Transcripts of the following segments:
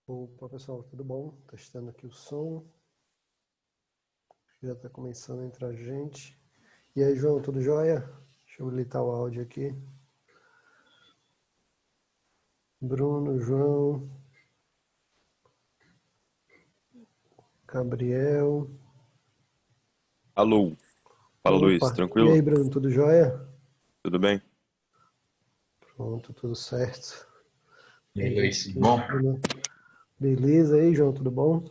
Opa, pessoal, tudo bom? Testando aqui o som. Já está começando a entrar gente. E aí, João, tudo jóia? Deixa eu habilitar o áudio aqui. Bruno, João, Gabriel. Alô, fala Luiz, Opa, e aí, tranquilo? Bruno, tudo jóia? Tudo bem? Pronto, tudo certo. E Tem aí, gente Luiz, tudo aqui bom? entrando. Beleza aí, João, tudo bom?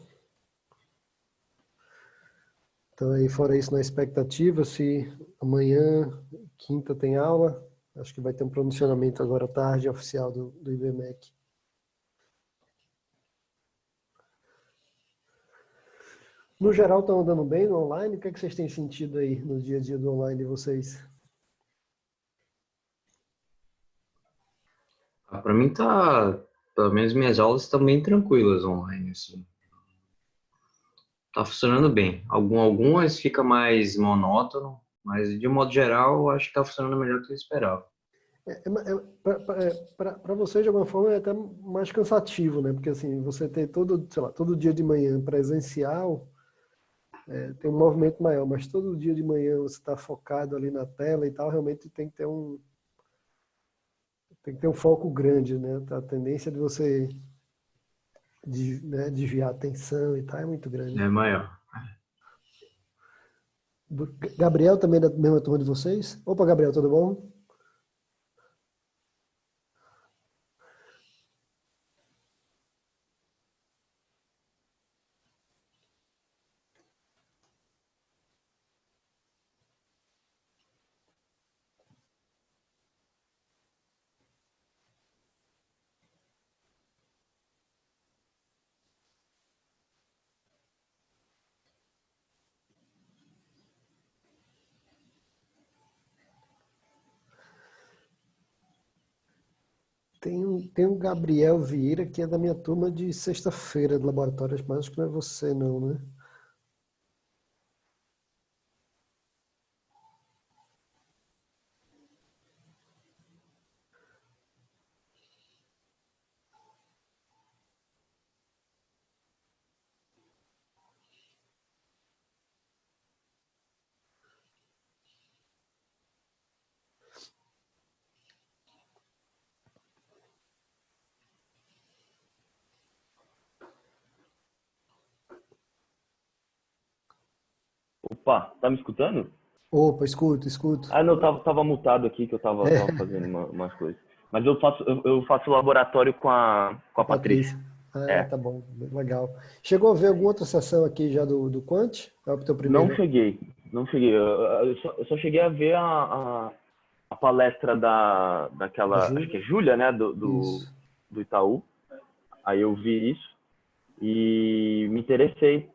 Então aí, fora isso, na expectativa, se amanhã, quinta, tem aula, acho que vai ter um pronunciamento agora à tarde oficial do IBMEC. No geral, estão andando bem no online? O que é que vocês têm sentido aí no dia a dia do online de vocês? Para mim pelo menos minhas aulas estão bem tranquilas online, assim. Tá funcionando bem. Algumas fica mais monótono, mas de modo geral, eu acho que tá funcionando melhor do que eu esperava. Para vocês, de alguma forma, é até mais cansativo, né? Porque assim, você ter todo, sei lá, todo dia de manhã presencial, tem um movimento maior, mas todo dia de manhã você está focado ali na tela e tal, realmente tem que ter um foco grande, né? A tendência de você desviar a atenção e tal é muito grande. É maior. Gabriel também é da mesma turma de vocês? Opa, Gabriel, tudo bom? Tem um Gabriel Vieira, que é da minha turma de sexta-feira de laboratórios, mas acho que não é você não, né? Opa, tá me escutando? Opa, escuto. Ah, não, tava mutado aqui que eu tava fazendo umas coisas. Mas eu faço laboratório com a Patrícia. Patrícia. Ah, É, tá bom, legal. Chegou a ver alguma outra sessão aqui já do Quant? É o teu não primeiro? cheguei, não cheguei. Eu só cheguei a ver a palestra A daquela, acho que Júlia? é Júlia, né, do, do, Isso. do Itaú. Aí eu vi isso e me interessei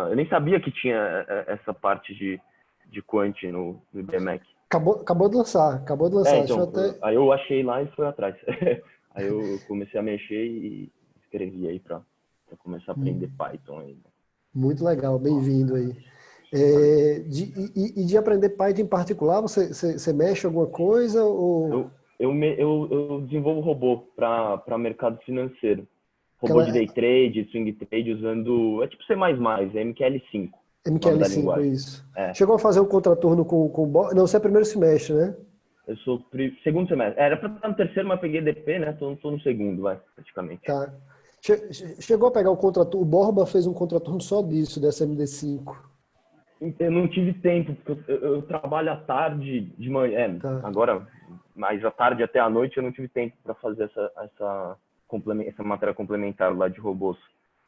eu nem sabia que tinha essa parte de Quant no IBMEC. Acabou de lançar. Deixa eu Então, até. aí eu achei lá e fui atrás. Aí eu comecei a mexer e escrevi aí pra começar a aprender Python aí. Muito legal, bem-vindo aí. Valeu. De aprender Python em particular, você mexe alguma coisa ou Eu desenvolvo robô para mercado financeiro. Robô de aquela day trade, swing trade, usando. É tipo C++, é MQL5, o nome da MQL5, linguagem. isso? É. Chegou a fazer o contraturno com. Não, você é primeiro semestre, né? Eu sou segundo semestre. Era pra estar no terceiro, mas peguei DP, né? Tô no segundo, vai, praticamente. Tá. Chegou a pegar o contraturno. O Borba fez um contraturno só disso, dessa MD5. Eu não tive tempo, porque eu trabalho à tarde, de manhã, Tá. agora, mais à tarde até à noite, eu não tive tempo para fazer essa matéria complementar lá de robôs.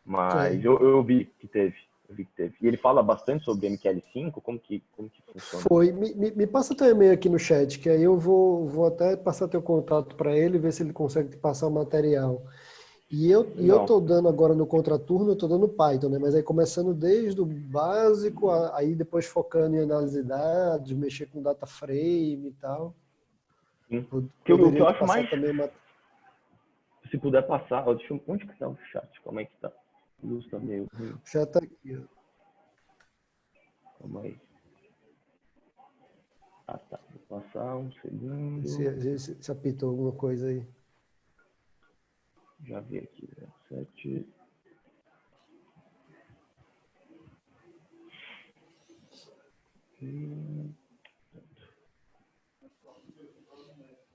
Mas É. eu vi que teve, eu vi que teve. E ele fala bastante sobre MQL5, como que funciona. Foi. Me passa teu e-mail aqui no chat, que aí eu vou até passar teu contato para ele, ver se ele consegue te passar o material. E eu Legal. tô dando agora no contraturno, eu tô dando Python, né? Mas aí começando desde o básico, aí depois focando em análise de dados, mexer com data frame e tal. Sim. O que Poderia eu te acho passar mais, também se puder passar, ó, onde que tá o chat? Como é que tá? Luz tá meio ruim, já tá aqui, ó. calma aí. Ah, tá. Vou passar um segundo. Se apitou alguma coisa aí. Já vi aqui. Né? 7.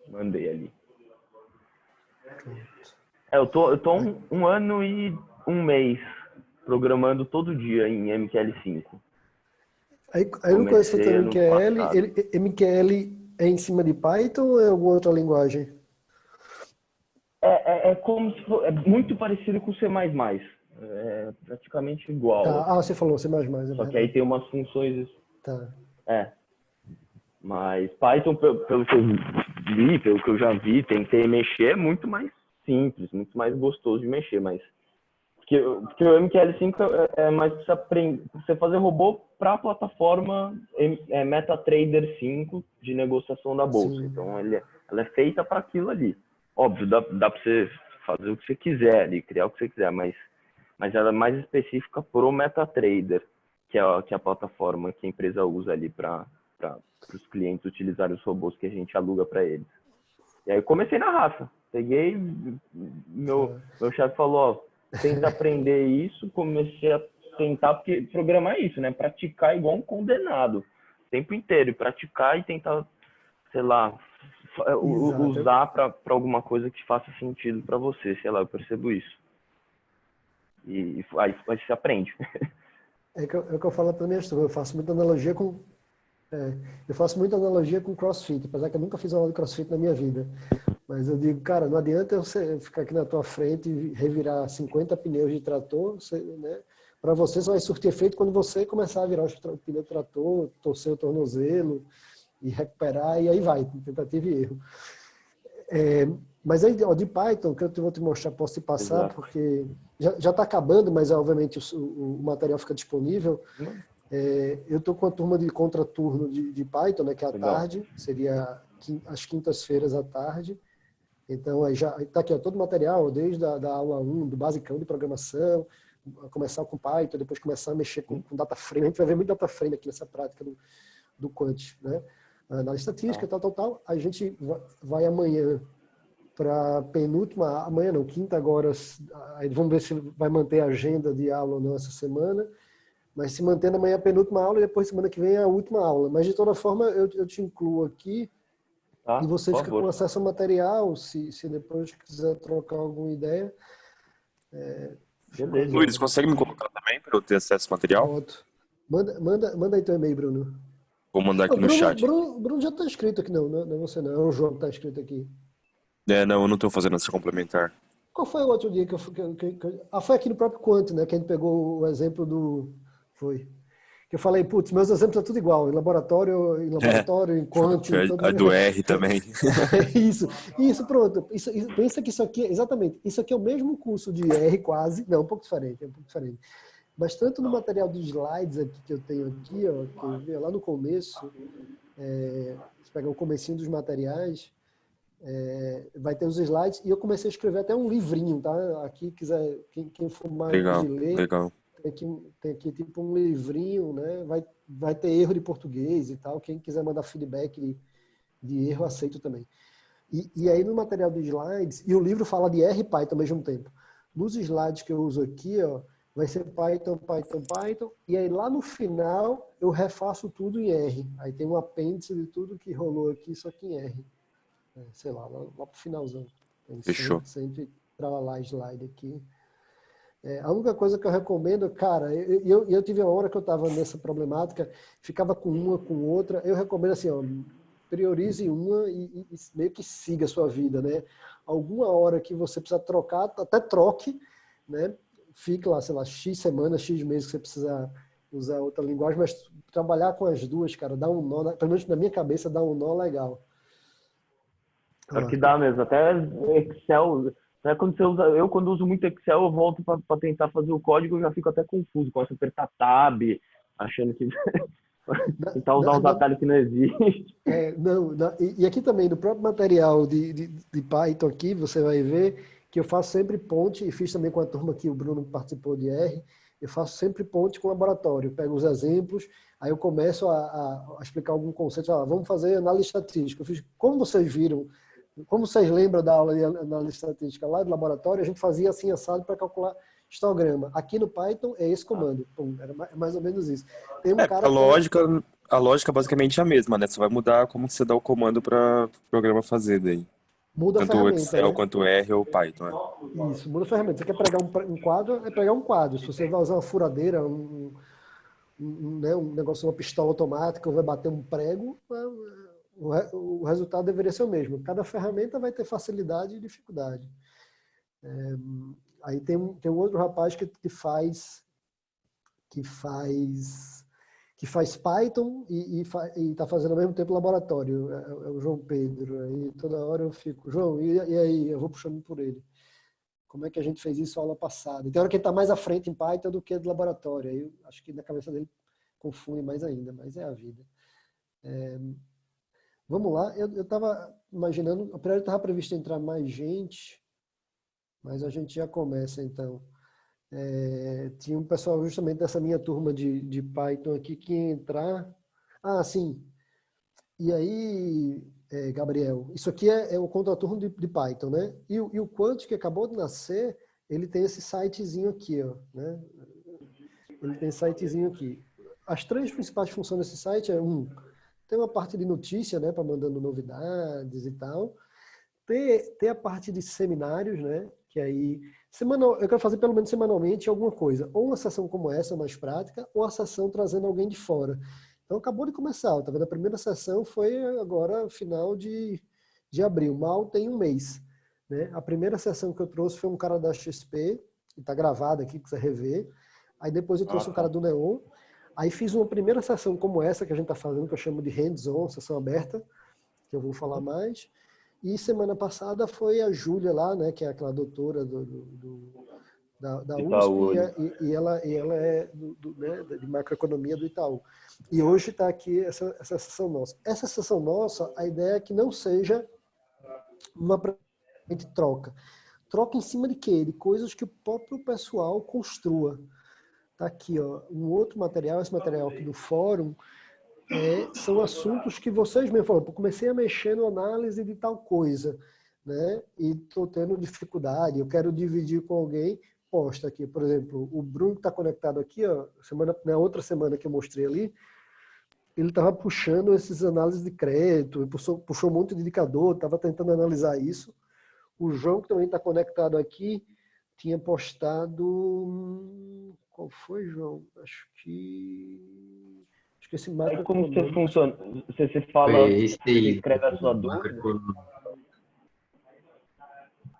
Mandei ali. Eu tô um ano e um mês programando todo dia em MQL5. Aí no conheço Comecei também ano MQL. passado. MQL é em cima de Python ou é alguma outra linguagem? É como se é muito parecido com o C++. É praticamente igual, Tá. Ah, assim. você falou C++, é Só que aí verdade. tem umas funções. Tá. Mas Python, pelo que eu li, pelo que eu já vi, tentei mexer, é muito mais simples, muito mais gostoso de mexer, mas porque o MQL5 é mais para você fazer robô para a plataforma MetaTrader 5 de negociação da bolsa. Sim. Então ela é feita para aquilo ali. Óbvio, dá para você fazer o que você quiser ali, criar o que você quiser, mas ela é mais específica para o MetaTrader, que é a plataforma que a empresa usa ali para os clientes utilizarem os robôs que a gente aluga para eles. E aí eu comecei na raça. Peguei, meu chefe falou, ó, tenta aprender isso, comecei a tentar, porque programar é isso, né? Praticar igual um condenado, o tempo inteiro, e praticar e tentar, sei lá, Exato. usar para alguma coisa que faça sentido para você, sei lá, eu percebo isso. E aí você aprende. É o que eu falo para minhas turmas, eu faço muita analogia com CrossFit, apesar que eu nunca fiz uma aula de CrossFit na minha vida. Mas eu digo, cara, não adianta você ficar aqui na tua frente e revirar 50 pneus de trator, né? Para você só vai surtir efeito quando você começar a virar o pneu do trator, torcer o tornozelo e recuperar, e aí vai, tentativa e erro. Mas aí, ó, de Python, que eu vou te mostrar, posso te passar, Exato. porque já está acabando, mas obviamente o material fica disponível. Eu estou com a turma de contraturno de Python, né, que é à Legal. tarde, seria às quintas-feiras à tarde. Então, aí já está aqui ó, todo o material, desde da aula 1, do basicão de programação, começar com Python, depois começar a mexer com data frame. A gente vai ver muito data frame aqui nessa prática do Quant, né? Na estatística, tal. A gente vai amanhã para penúltima, amanhã não, quinta agora, aí vamos ver se vai manter a agenda de aula ou não essa semana, mas se mantendo amanhã a penúltima aula e depois semana que vem a última aula. Mas de toda forma eu te incluo aqui e você por fica favor. com acesso ao material, se depois quiser trocar alguma ideia. Beleza. Luiz, consegue me colocar também para eu ter acesso ao material? Foto. Manda aí teu e-mail, Bruno. Vou mandar aqui O no chat. Bruno já está escrito aqui, não é você não, é o João que está escrito aqui. Não, eu não estou fazendo essa complementar. Qual foi o outro dia que foi aqui no próprio Quant, né? Que a gente pegou o exemplo do... Foi. Que eu falei, putz, meus exemplos é tudo igual. Em laboratório, em Quant, em todo... A do R também. Isso, pronto. Pensa que isso aqui, exatamente, isso aqui é o mesmo curso de R quase, não, um pouco diferente. Mas tanto no material de slides aqui que eu tenho aqui, ó, que eu vi lá no começo, você pega o comecinho dos materiais, vai ter os slides, e eu comecei a escrever até um livrinho, tá? Aqui, quem for mais de ler, Legal. tem aqui tipo um livrinho, né? Vai ter erro de português e tal, quem quiser mandar feedback de erro, aceito também. E aí no material de slides, e o livro fala de R e Python ao mesmo tempo. Nos slides que eu uso aqui, ó, vai ser Python, e aí lá no final eu refaço tudo em R. Aí tem um apêndice de tudo que rolou aqui, só que em R. Sei lá pro finalzão. Tem Fechou. sempre lá slide aqui. A única coisa que eu recomendo, cara, eu tive uma hora que eu estava nessa problemática, ficava com uma, com outra, eu recomendo assim, ó, priorize uma e meio que siga a sua vida, né? Alguma hora que você precisa trocar, até troque, né? Fique lá, sei lá, X semanas, X meses que você precisa usar outra linguagem, mas trabalhar com as duas, cara, dá um nó, pelo menos na minha cabeça, dá um nó legal. Pior que dá mesmo, até Excel, até quando você usa, eu quando uso muito Excel, eu volto para tentar fazer o código, eu já fico até confuso, começo a apertar tab, achando que tentar usar uns atalhos que não existem. E aqui também, no próprio material de Python aqui, você vai ver que eu faço sempre ponte, e fiz também com a turma que o Bruno participou de R, eu faço sempre ponte com o laboratório, eu pego os exemplos, aí eu começo a explicar algum conceito, vamos fazer análise estatística. Como vocês viram Como vocês lembram da aula de análise estatística lá do laboratório, a gente fazia assim assado para calcular histograma. Aqui no Python é esse comando. Pum, era mais ou menos isso. Tem um cara que A lógica basicamente é a mesma, né? Só vai mudar como você dá o comando para o programa fazer daí. muda a Tanto o ferramenta, Excel né? quanto o R ou o Python, né? Isso, muda a ferramenta. Você quer pregar um quadro, é pregar um quadro. Se você vai usar uma furadeira, né, um negócio, uma pistola automática, ou vai bater um prego, o resultado deveria ser o mesmo. Cada ferramenta vai ter facilidade e dificuldade. Aí tem um outro rapaz que faz Python e está fazendo ao mesmo tempo laboratório. É o João Pedro. Aí toda hora eu fico, João, e aí? Eu vou puxando por ele. Como é que a gente fez isso na aula passada? E tem hora que ele está mais à frente em Python do que do laboratório. Aí eu acho que na cabeça dele confunde mais ainda, mas é a vida. Vamos lá. Eu estava imaginando, a priori estava previsto entrar mais gente, mas a gente já começa então. Tinha um pessoal justamente dessa minha turma de Python aqui que ia entrar. Ah, sim. E aí, Gabriel, isso aqui é o contraturno de Python, né? E o Quant, que acabou de nascer, ele tem esse sitezinho aqui, ó, né? Ele tem esse sitezinho aqui. As três principais funções desse site tem uma parte de notícia, né, para mandando novidades e tal. Ter a parte de seminários, né? Que aí, eu quero fazer pelo menos semanalmente alguma coisa. Ou uma sessão como essa, mais prática, ou a sessão trazendo alguém de fora. Então, acabou de começar, tá vendo? A primeira sessão foi agora, final de abril. Mal tem um mês, né? A primeira sessão que eu trouxe foi um cara da XP, que tá gravado aqui, que você rever. Aí depois eu trouxe um cara do Neon. Aí fiz uma primeira sessão como essa que a gente tá fazendo, que eu chamo de hands-on, sessão aberta, que eu vou falar mais. E semana passada foi a Júlia lá, né, que é aquela doutora da Itaú. USP, e ela é né, de macroeconomia do Itaú. E hoje está aqui essa sessão nossa. Essa sessão nossa, a ideia é que não seja uma troca. Troca em cima de quê? De coisas que o próprio pessoal construa. Tá aqui, ó, um outro material, esse material aqui do fórum, são assuntos que vocês mesmos falam. Eu comecei a mexer na análise de tal coisa, né? E estou tendo dificuldade, eu quero dividir com alguém, posta aqui. Por exemplo, o Bruno que está conectado aqui, ó, na outra semana que eu mostrei ali, ele estava puxando esses análises de crédito, puxou um monte de indicador, estava tentando analisar isso. O João, que também está conectado aqui, tinha postado... Qual foi, João? Acho que esse Aí macro... como você funciona? Você fala, Foi esse você aí, escreve a sua o dúvida? macroeconomia.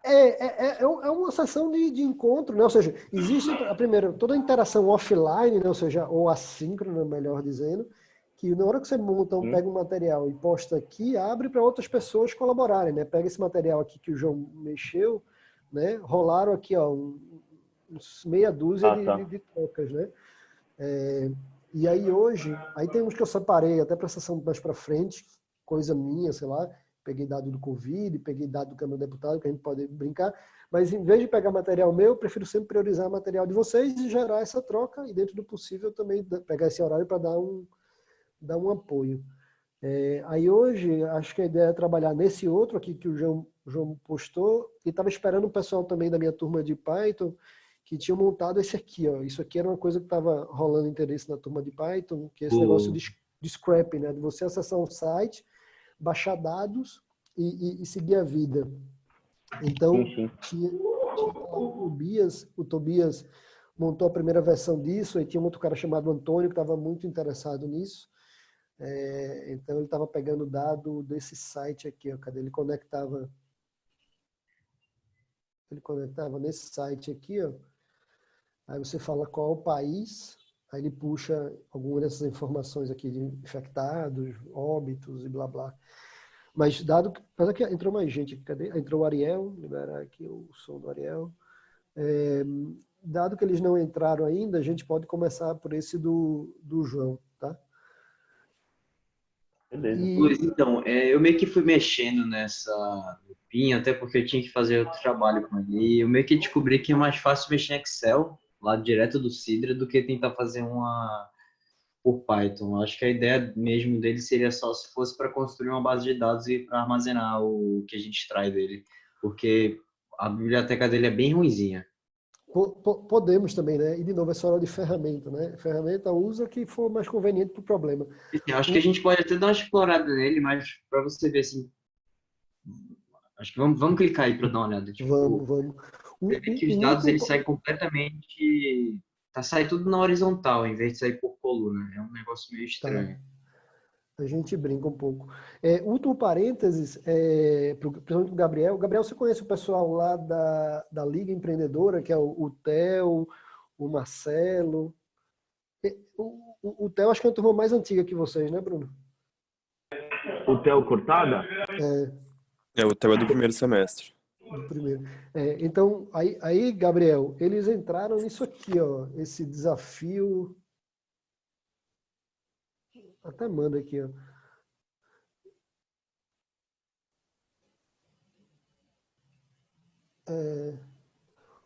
É uma sessão de encontro, né? Ou seja, existe primeiro toda a interação offline, né? Ou seja, ou assíncrona, melhor dizendo, que na hora que você monta, pega um material e posta aqui, abre para outras pessoas colaborarem, né? Pega esse material aqui que o João mexeu, né? Rolaram aqui, ó, uns meia dúzia de trocas, né? E aí hoje, aí tem uns que eu separei até para a sessão mais para frente, coisa minha, sei lá, peguei dado do Covid, peguei dado do Câmara Deputado, que a gente pode brincar, mas em vez de pegar material meu, eu prefiro sempre priorizar material de vocês e gerar essa troca, e dentro do possível também pegar esse horário para dar um apoio. Aí hoje, acho que a ideia é trabalhar nesse outro aqui que o João postou, e estava esperando o pessoal também da minha turma de Python, que tinha montado esse aqui, ó. Isso aqui era uma coisa que estava rolando interesse na turma de Python, que é esse negócio de scrapping, né? De você acessar um site, baixar dados e seguir a vida. Então, tinha o Tobias montou a primeira versão disso, aí tinha um outro cara chamado Antônio que estava muito interessado nisso. Então, ele estava pegando dado desse site aqui, ó. Cadê? Ele conectava nesse site aqui, ó. Aí você fala qual é o país, aí ele puxa algumas dessas informações aqui de infectados, óbitos e blá blá. Mas dado que entrou mais gente, cadê? Entrou o Ariel, liberar aqui o som do Ariel. Dado que eles não entraram ainda, a gente pode começar por esse do João, tá? Luiz, então, eu meio que fui mexendo nessa lupinha, até porque eu tinha que fazer outro trabalho com ele. E eu meio que descobri que é mais fácil mexer em Excel, lá direto do Sidra, do que tentar fazer por Python. Acho que a ideia mesmo dele seria só se fosse para construir uma base de dados e para armazenar o que a gente extrai dele, porque a biblioteca dele é bem ruinzinha. Podemos também, né? E de novo, essa hora de ferramenta, né? Ferramenta usa o que for mais conveniente para o problema. E, assim, acho que a gente pode até dar uma explorada nele, mas para você ver assim, acho que vamos clicar aí para dar uma olhada. Tipo, Vamos. você vê que os O dados último, eles saem completamente, sai tudo na horizontal, em vez de sair por coluna. É um negócio meio tá, estranho. a gente brinca um pouco. Último parênteses, principalmente o Gabriel. Gabriel, você conhece o pessoal lá da Liga Empreendedora, que é o Theo, o Marcelo. O Theo acho que é a turma mais antiga que vocês, né, Bruno? O Theo Cortada? O teu é do primeiro semestre. Do primeiro. Então, aí, Gabriel, eles entraram nisso aqui, ó, esse desafio. Até manda aqui, ó.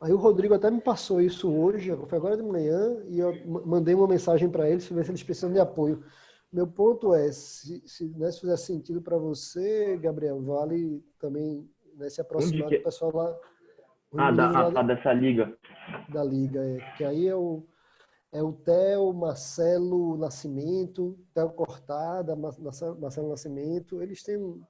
Aí o Rodrigo até me passou isso hoje, foi agora de manhã, e eu mandei uma mensagem para eles, ver se eles precisam de apoio. Meu ponto é, se fizer sentido para você, Gabriel, vale também, né, se aproximar do pessoal lá, os meninos lá Dessa liga. da Liga, que aí é o Theo, Marcelo Nascimento, Theo Cortada, Marcelo Nascimento, eles têm um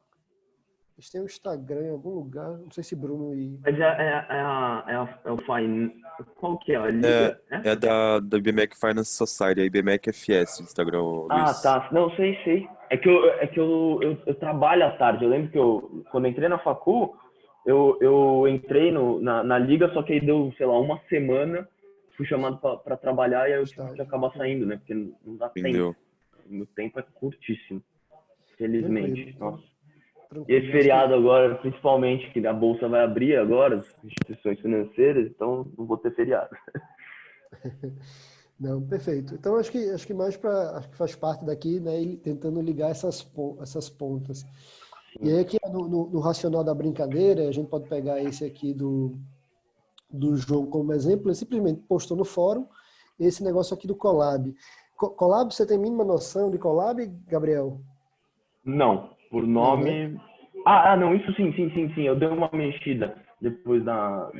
Instagram em algum lugar, não sei se Bruno e... Mas é o Fine. Qual que é a É, liga? é da IBMEC Finance Society, a IBMEC FS, Instagram, Luiz. Tá. Não, sei. É que eu trabalho à tarde. Eu lembro que quando eu entrei na facul, eu entrei na liga, só que aí deu, sei lá, uma semana, fui chamado para trabalhar e aí eu tive que acabar saindo, né? Porque não dá Entendeu? tempo. Meu tempo é curtíssimo, felizmente. Tranquilo. Nossa. E esse feriado agora, principalmente, que a bolsa vai abrir agora, as instituições financeiras, então não vou ter feriado. Não, perfeito. Então acho que acho que faz parte daqui, né, ele tentando ligar essas pontas. E aí aqui no racional da brincadeira, a gente pode pegar esse aqui do João como exemplo, ele simplesmente postou no fórum esse negócio aqui do Colab. Colab, você tem mínima noção de Colab, Gabriel? Não, por nome... Não, né? Não, isso sim. Eu dei uma mexida depois da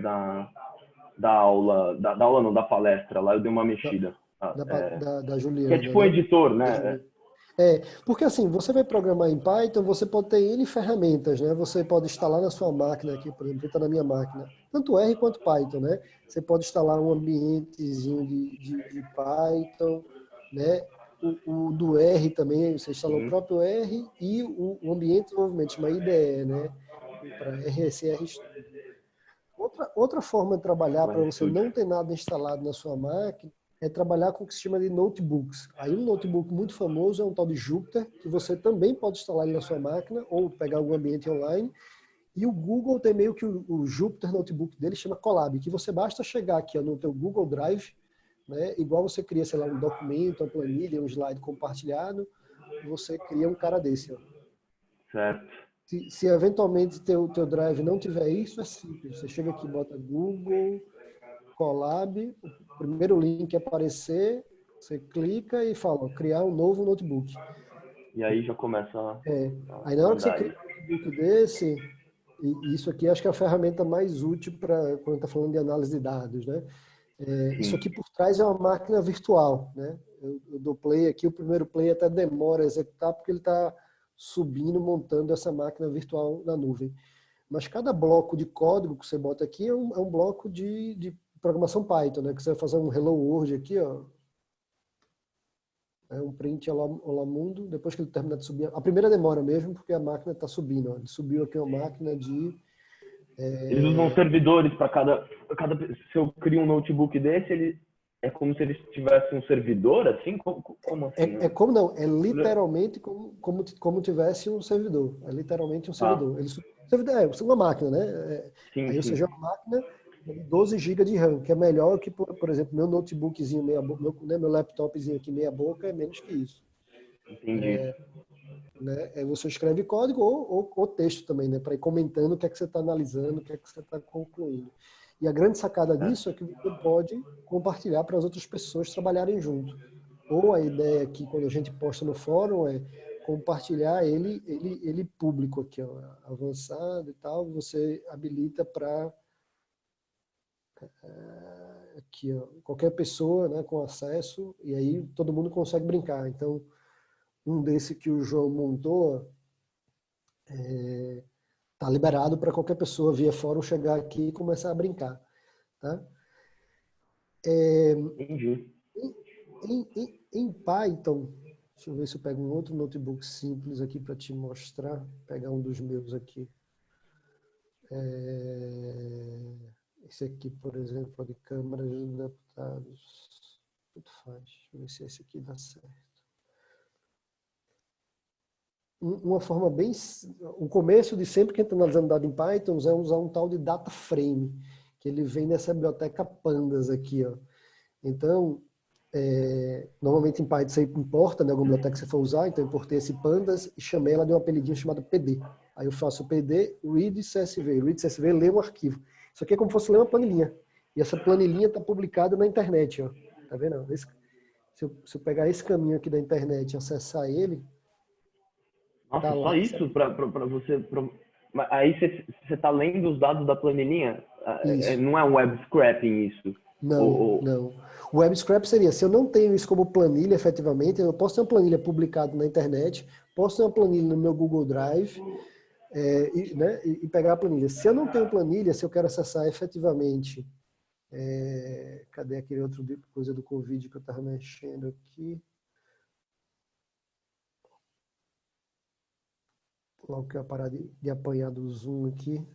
aula, da aula não, da palestra lá, eu dei uma mexida. Da Que é Juliana, tipo um né? editor, né? Porque assim, você vai programar em Python, você pode ter N ferramentas, né? Você pode instalar na sua máquina aqui, por exemplo, está na minha máquina, tanto R quanto Python, né? Você pode instalar um ambientezinho de Python, né? O do R também, você instala o próprio R e o ambiente de desenvolvimento, chama IDE, né? Para RSR Studio. Outra forma de trabalhar para você não ter nada instalado na sua máquina é trabalhar com o que se chama de notebooks. Aí um notebook muito famoso é um tal de Jupyter, que você também pode instalar ele na sua máquina ou pegar algum ambiente online. E o Google tem meio que o Jupyter Notebook dele, chama Colab, que você basta chegar aqui no teu Google Drive, né, igual você cria, sei lá, um documento, uma planilha, um slide compartilhado, você cria um cara desse. Ó. Certo. Se eventualmente teu Drive não tiver isso, é simples. Você chega aqui, bota Google, Colab, o primeiro link aparecer, você clica e fala, ó, criar um novo notebook. E aí já começa a Aí na hora que você andar cria um notebook desse, e isso aqui acho que é a ferramenta mais útil para quando está falando de análise de dados, né? Isso aqui por trás é uma máquina virtual, né? Eu dou play aqui, o primeiro play até demora a executar porque ele está subindo, montando essa máquina virtual na nuvem. Mas cada bloco de código que você bota aqui é um bloco de programação Python, né? Que você vai fazer um Hello World aqui, ó. É um print olá mundo, depois que ele terminar de subir. A primeira demora mesmo, porque a máquina está subindo. Ó. Ele subiu aqui uma máquina de... Eles usam servidores para cada... Se eu crio um notebook desse, ele é como se eles tivessem um servidor, assim? Como assim? Como não? É literalmente como tivesse um servidor. É literalmente um servidor. Servidor é uma máquina, né? Aí você joga uma máquina de 12 GB de RAM, que é melhor que, por exemplo, meu notebookzinho meu laptopzinho aqui meia boca é menos que isso. Entendi. Né? Aí você escreve código ou texto também, né? Para ir comentando o que é que você está analisando, o que é que você está concluindo. E a grande sacada disso é que você pode compartilhar para as outras pessoas trabalharem junto. Ou a ideia aqui, quando a gente posta no fórum, é compartilhar ele público aqui, ó, avançado e tal, você habilita para aqui, ó, qualquer pessoa, né, com acesso, e aí todo mundo consegue brincar. Então, um desse que o João montou tá liberado para qualquer pessoa via fórum chegar aqui e começar a brincar, tá? Entendi. Em Python, deixa eu ver se eu pego um outro notebook simples aqui para te mostrar, pegar um dos meus aqui. Esse aqui, por exemplo, de Câmara de Deputados. Tanto faz. Deixa eu ver se esse aqui dá certo. Uma forma bem... O começo de sempre que a gente está analisando dado em Python é usar um tal de data frame, que ele vem nessa biblioteca Pandas aqui, ó. Então, normalmente em Python você importa, né, alguma biblioteca que você for usar, então eu importei esse Pandas e chamei ela de um apelidinho chamado PD. Aí eu faço PD read CSV. Read CSV lê um arquivo. Isso aqui é como se fosse ler uma planilha. E essa planilhinha está publicada na internet, ó. Tá vendo? Se eu pegar esse caminho aqui da internet e acessar ele, Nossa, tá só lá. isso para você. Mas aí você tá lendo os dados da planilhinha? Isso. Não é um web scraping isso? Não, não. O web scrap seria, se eu não tenho isso como planilha, efetivamente, eu posso ter uma planilha publicada na internet, posso ter uma planilha no meu Google Drive, né, e pegar a planilha. Se eu não tenho planilha, se eu quero acessar efetivamente, cadê aquele outro coisa do Covid que eu estava mexendo aqui? Logo que eu parar de apanhar do Zoom aqui.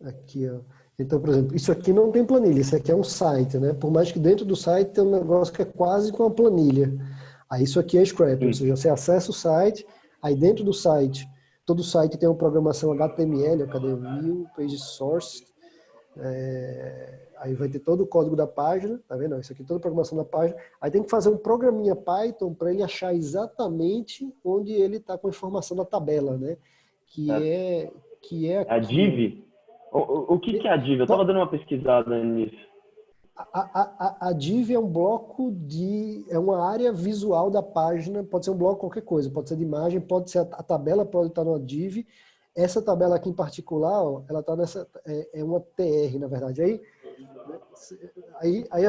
Aqui, ó. Então, por exemplo, isso aqui não tem planilha, isso aqui é um site, né? Por mais que dentro do site tem um negócio que é quase com uma planilha. Aí isso aqui é scrap, ou seja, você acessa o site, aí dentro do site, todo site tem uma programação HTML, cadê o View, Page Source, aí vai ter todo o código da página, tá vendo? Isso aqui é toda a programação da página. Aí tem que fazer um programinha Python para ele achar exatamente onde ele está com a informação da tabela, né? Que é A aqui, ó. div? O que é a div? Eu estava dando uma pesquisada nisso. A div é um bloco é uma área visual da página, pode ser um bloco qualquer coisa, pode ser de imagem, pode ser a tabela pode estar numa div. Essa tabela aqui em particular, ó, ela está nessa, é uma TR, na verdade.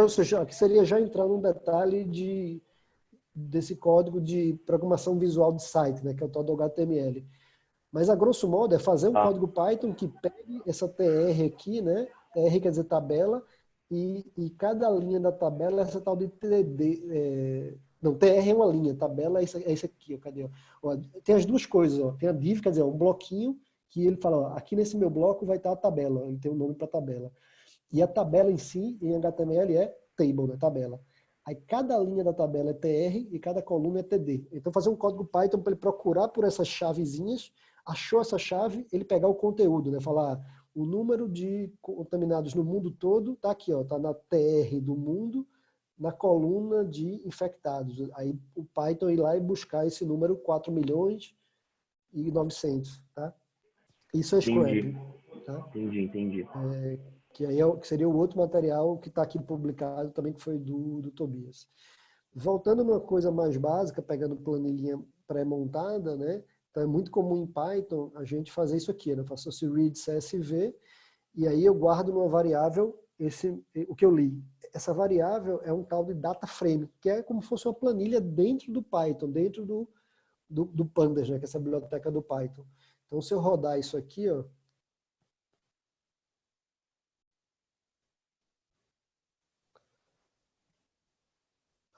Ou seja, aqui seria já entrar num detalhe desse código de programação visual de site, né, que é o tal do HTML. Mas, a grosso modo, é fazer um código Python que pegue essa TR aqui, né? TR quer dizer tabela, e cada linha da tabela é essa tal de TD. Não, TR é uma linha, tabela é isso aqui, ó, cadê? Ó, tem as duas coisas, ó. Tem a div, quer dizer, um bloquinho que ele fala, ó, aqui nesse meu bloco vai estar a tabela, ele tem um nome para tabela. E a tabela em si, em HTML, é table, né? Tabela. Aí cada linha da tabela é TR e cada coluna é TD. Então fazer um código Python para ele procurar por essas chavezinhas, achou essa chave, ele pegar o conteúdo, né? Falar o número de contaminados no mundo todo tá aqui, ó, tá na TR do mundo, na coluna de infectados. Aí o Python ir lá e buscar esse número 4.900.000, tá? Isso é scrapping, tá? Entendi. Que aí que seria o outro material que está aqui publicado também, que foi do Tobias. Voltando numa coisa mais básica, pegando planilhinha pré-montada, né? Então é muito comum em Python a gente fazer isso aqui, né? Eu faço esse read CSV e aí eu guardo numa variável o que eu li. Essa variável é um tal de data frame, que é como se fosse uma planilha dentro do Python, dentro do Pandas, né? Que é essa biblioteca do Python. Então se eu rodar isso aqui, ó,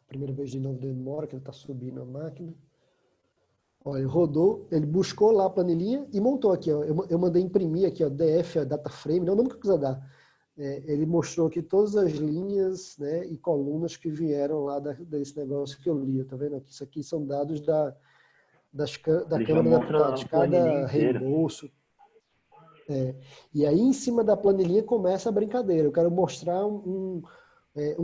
primeira vez de novo demora, que ele está subindo a máquina. Olha, ele rodou, ele buscou lá a planilhinha e montou aqui. Ó. Eu mandei imprimir aqui, ó, DF, a data frame, não é o nome que eu quiser dar. Ele mostrou aqui todas as linhas, né, e colunas que vieram lá desse negócio que eu li. Tá vendo aqui? Isso aqui são dados da Ele já Câmara de mostra Deputados, a planilha cada inteira. reembolso. E aí, em cima da planilhinha, começa a brincadeira. Eu quero mostrar um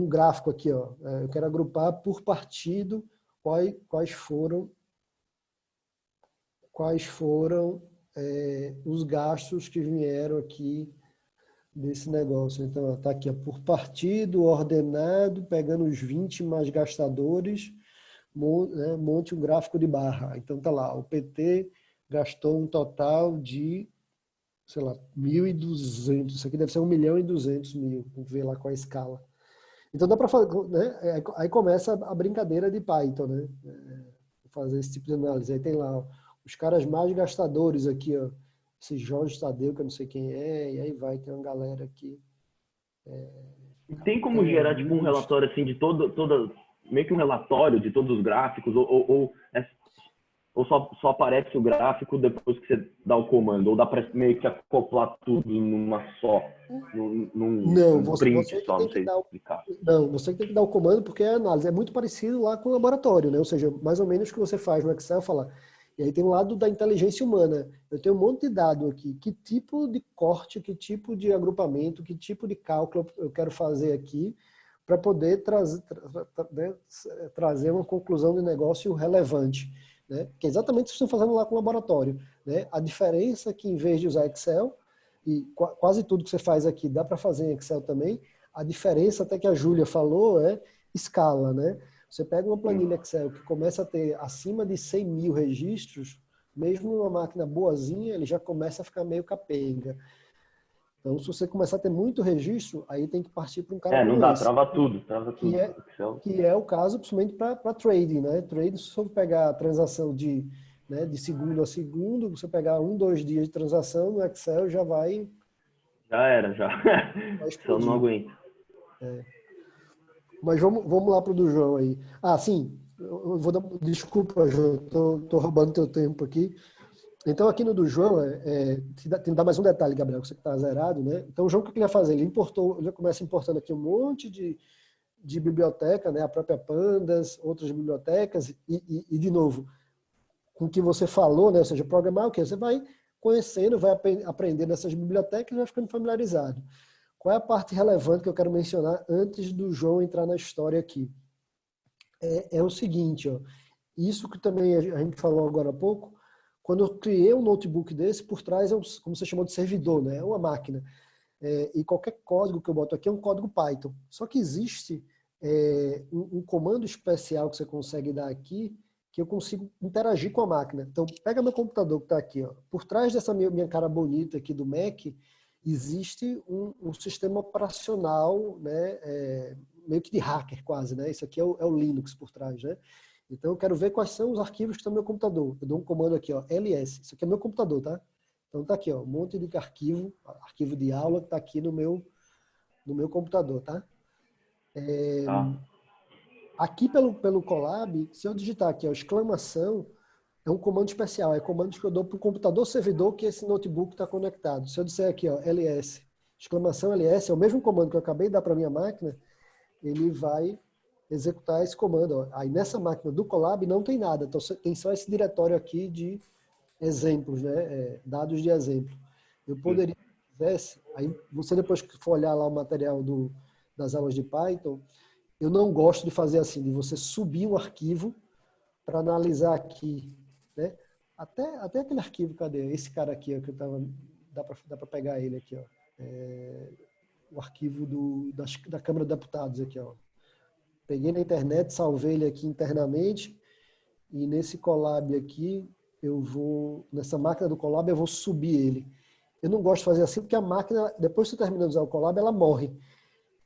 gráfico aqui. Ó. Eu quero agrupar por partido quais foram os gastos que vieram aqui desse negócio. Então, está aqui, ó, por partido, ordenado, pegando os 20 mais gastadores, monte um gráfico de barra. Então, tá lá, o PT gastou um total de, sei lá, 1.200. Isso aqui deve ser 1.200.000. Vamos ver lá qual é a escala. Então, dá para fazer, né? Aí começa a brincadeira de Python, né? Fazer esse tipo de análise. Aí tem lá, ó, os caras mais gastadores aqui, ó. Esse Jorge Tadeu, que eu não sei quem é, e aí vai, tem uma galera aqui. E tem como gerar tipo um relatório assim de meio que um relatório de todos os gráficos, ou só aparece o gráfico depois que você dá o comando, ou dá para meio que acoplar tudo numa só, num print só, não sei explicar. Não, você tem que dar o comando porque a análise é muito parecido lá com o laboratório, né? Ou seja, mais ou menos o que você faz no Excel, fala. E aí tem um lado da inteligência humana. Eu tenho um monte de dado aqui. Que tipo de corte, que tipo de agrupamento, que tipo de cálculo eu quero fazer aqui para poder trazer uma conclusão de negócio relevante, né? Que é exatamente o que vocês estão fazendo lá com o laboratório, né? A diferença é que em vez de usar Excel, e quase tudo que você faz aqui dá para fazer em Excel também, a diferença até que a Júlia falou é escala, né? Você pega uma planilha Excel que começa a ter acima de 100.000 registros, mesmo numa máquina boazinha, ele já começa a ficar meio capenga. Então, se você começar a ter muito registro, aí tem que partir para um cara não como dá, esse. trava tudo. Que é o caso, principalmente para trading, né? Trading, se você pegar a transação de segundo a segundo, você pegar 2 dias de transação no Excel, já vai... Já era, já. Só não aguento. Mas vamos lá para o do João aí. Ah, sim, eu vou dar... Desculpa, João, tô roubando teu tempo aqui. Então, aqui no do João, tem que dar mais um detalhe, Gabriel, que você está zerado, né? Então, o João, o que ele vai fazer? Ele já começa importando aqui um monte de biblioteca, né? A própria Pandas, outras bibliotecas, e de novo, com o que você falou, né? Ou seja, programar o quê? Você vai conhecendo, vai aprendendo essas bibliotecas e vai ficando familiarizado. Qual é a parte relevante que eu quero mencionar antes do João entrar na história aqui? É o seguinte, ó, isso que também a gente falou agora há pouco, quando eu criei um notebook desse, por trás é como você chamou de servidor, né? É uma máquina. E qualquer código que eu boto aqui é um código Python. Só que existe um comando especial que você consegue dar aqui, que eu consigo interagir com a máquina. Então, pega meu computador que está aqui, ó. Por trás dessa minha cara bonita aqui do Mac, existe um sistema operacional, né, meio que de hacker quase, né? Isso aqui é o Linux por trás, né? Então eu quero ver quais são os arquivos que estão no meu computador. Eu dou um comando aqui, ó, ls. Isso aqui é meu computador, tá? Então tá aqui, ó, um monte de arquivo de aula que tá aqui no meu computador, tá? Aqui pelo Colab, se eu digitar aqui, ó, exclamação, é um comando especial, é comando que eu dou para o computador servidor que esse notebook está conectado. Se eu disser aqui, ó, ls, exclamação ls, é o mesmo comando que eu acabei de dar para minha máquina, ele vai executar esse comando. Ó. Aí nessa máquina do Colab não tem nada, então tem só esse diretório aqui de exemplos, né? Dados de exemplo. Eu poderia, se quisesse, aí você depois que for olhar lá o material das aulas de Python, eu não gosto de fazer assim, de você subir um arquivo para analisar aqui, né? Até aquele arquivo, cadê? Esse cara aqui, ó, que eu tava, dá para pegar ele aqui, ó. O arquivo da Câmara de Deputados aqui, ó. Peguei na internet, salvei ele aqui internamente e nesse Colab aqui, nessa máquina do Colab, eu vou subir ele. Eu não gosto de fazer assim porque a máquina, depois que você termina de usar o Colab, ela morre.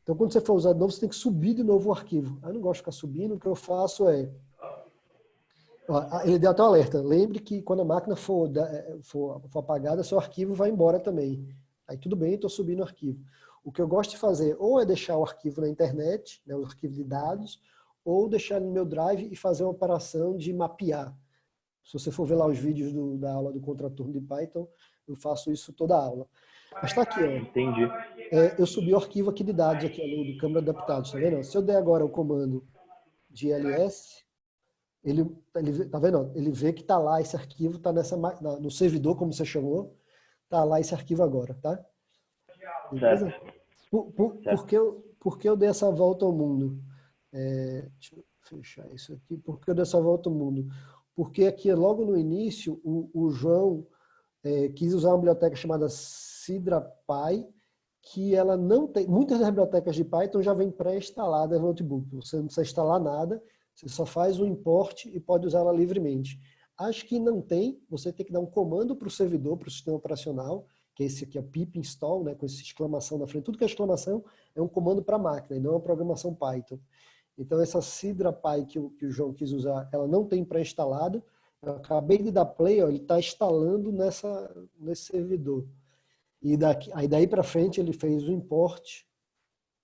Então, quando você for usar de novo, você tem que subir de novo o arquivo. Eu não gosto de ficar subindo, o que eu faço é... Ele deu até um alerta. Lembre que quando a máquina for apagada, seu arquivo vai embora também. Aí tudo bem, estou subindo o arquivo. O que eu gosto de fazer ou é deixar o arquivo na internet, né, o arquivo de dados, ou deixar no meu drive e fazer uma operação de mapear. Se você for ver lá os vídeos da aula do Contraturno de Python, eu faço isso toda a aula. Mas está aqui, ó. Entendi. Eu subi o arquivo aqui de dados, aqui, ali, do Câmara de Deputados, tá vendo? Se eu der agora o comando de ls, ele tá vendo? Ele vê que tá lá esse arquivo, tá no servidor, como você chamou, tá lá esse arquivo agora, tá? Beleza? Por que eu dei essa volta ao mundo? Deixa eu fechar isso aqui. Por que eu dei essa volta ao mundo? Porque aqui, logo no início, o João quis usar uma biblioteca chamada SidraPy, que ela não tem... Muitas das bibliotecas de Python já vêm pré-instaladas no notebook. Você não precisa instalar nada, você só faz o import e pode usá-la livremente. As que não tem, você tem que dar um comando para o servidor, para o sistema operacional, que é esse aqui, é pip install, né, com essa exclamação na frente. Tudo que é exclamação é um comando para a máquina, e não é uma programação Python. Então, essa CidraPy que o João quis usar, ela não tem pré-instalado. Eu acabei de dar play, ó, ele está instalando nesse servidor. E daí para frente ele fez o import,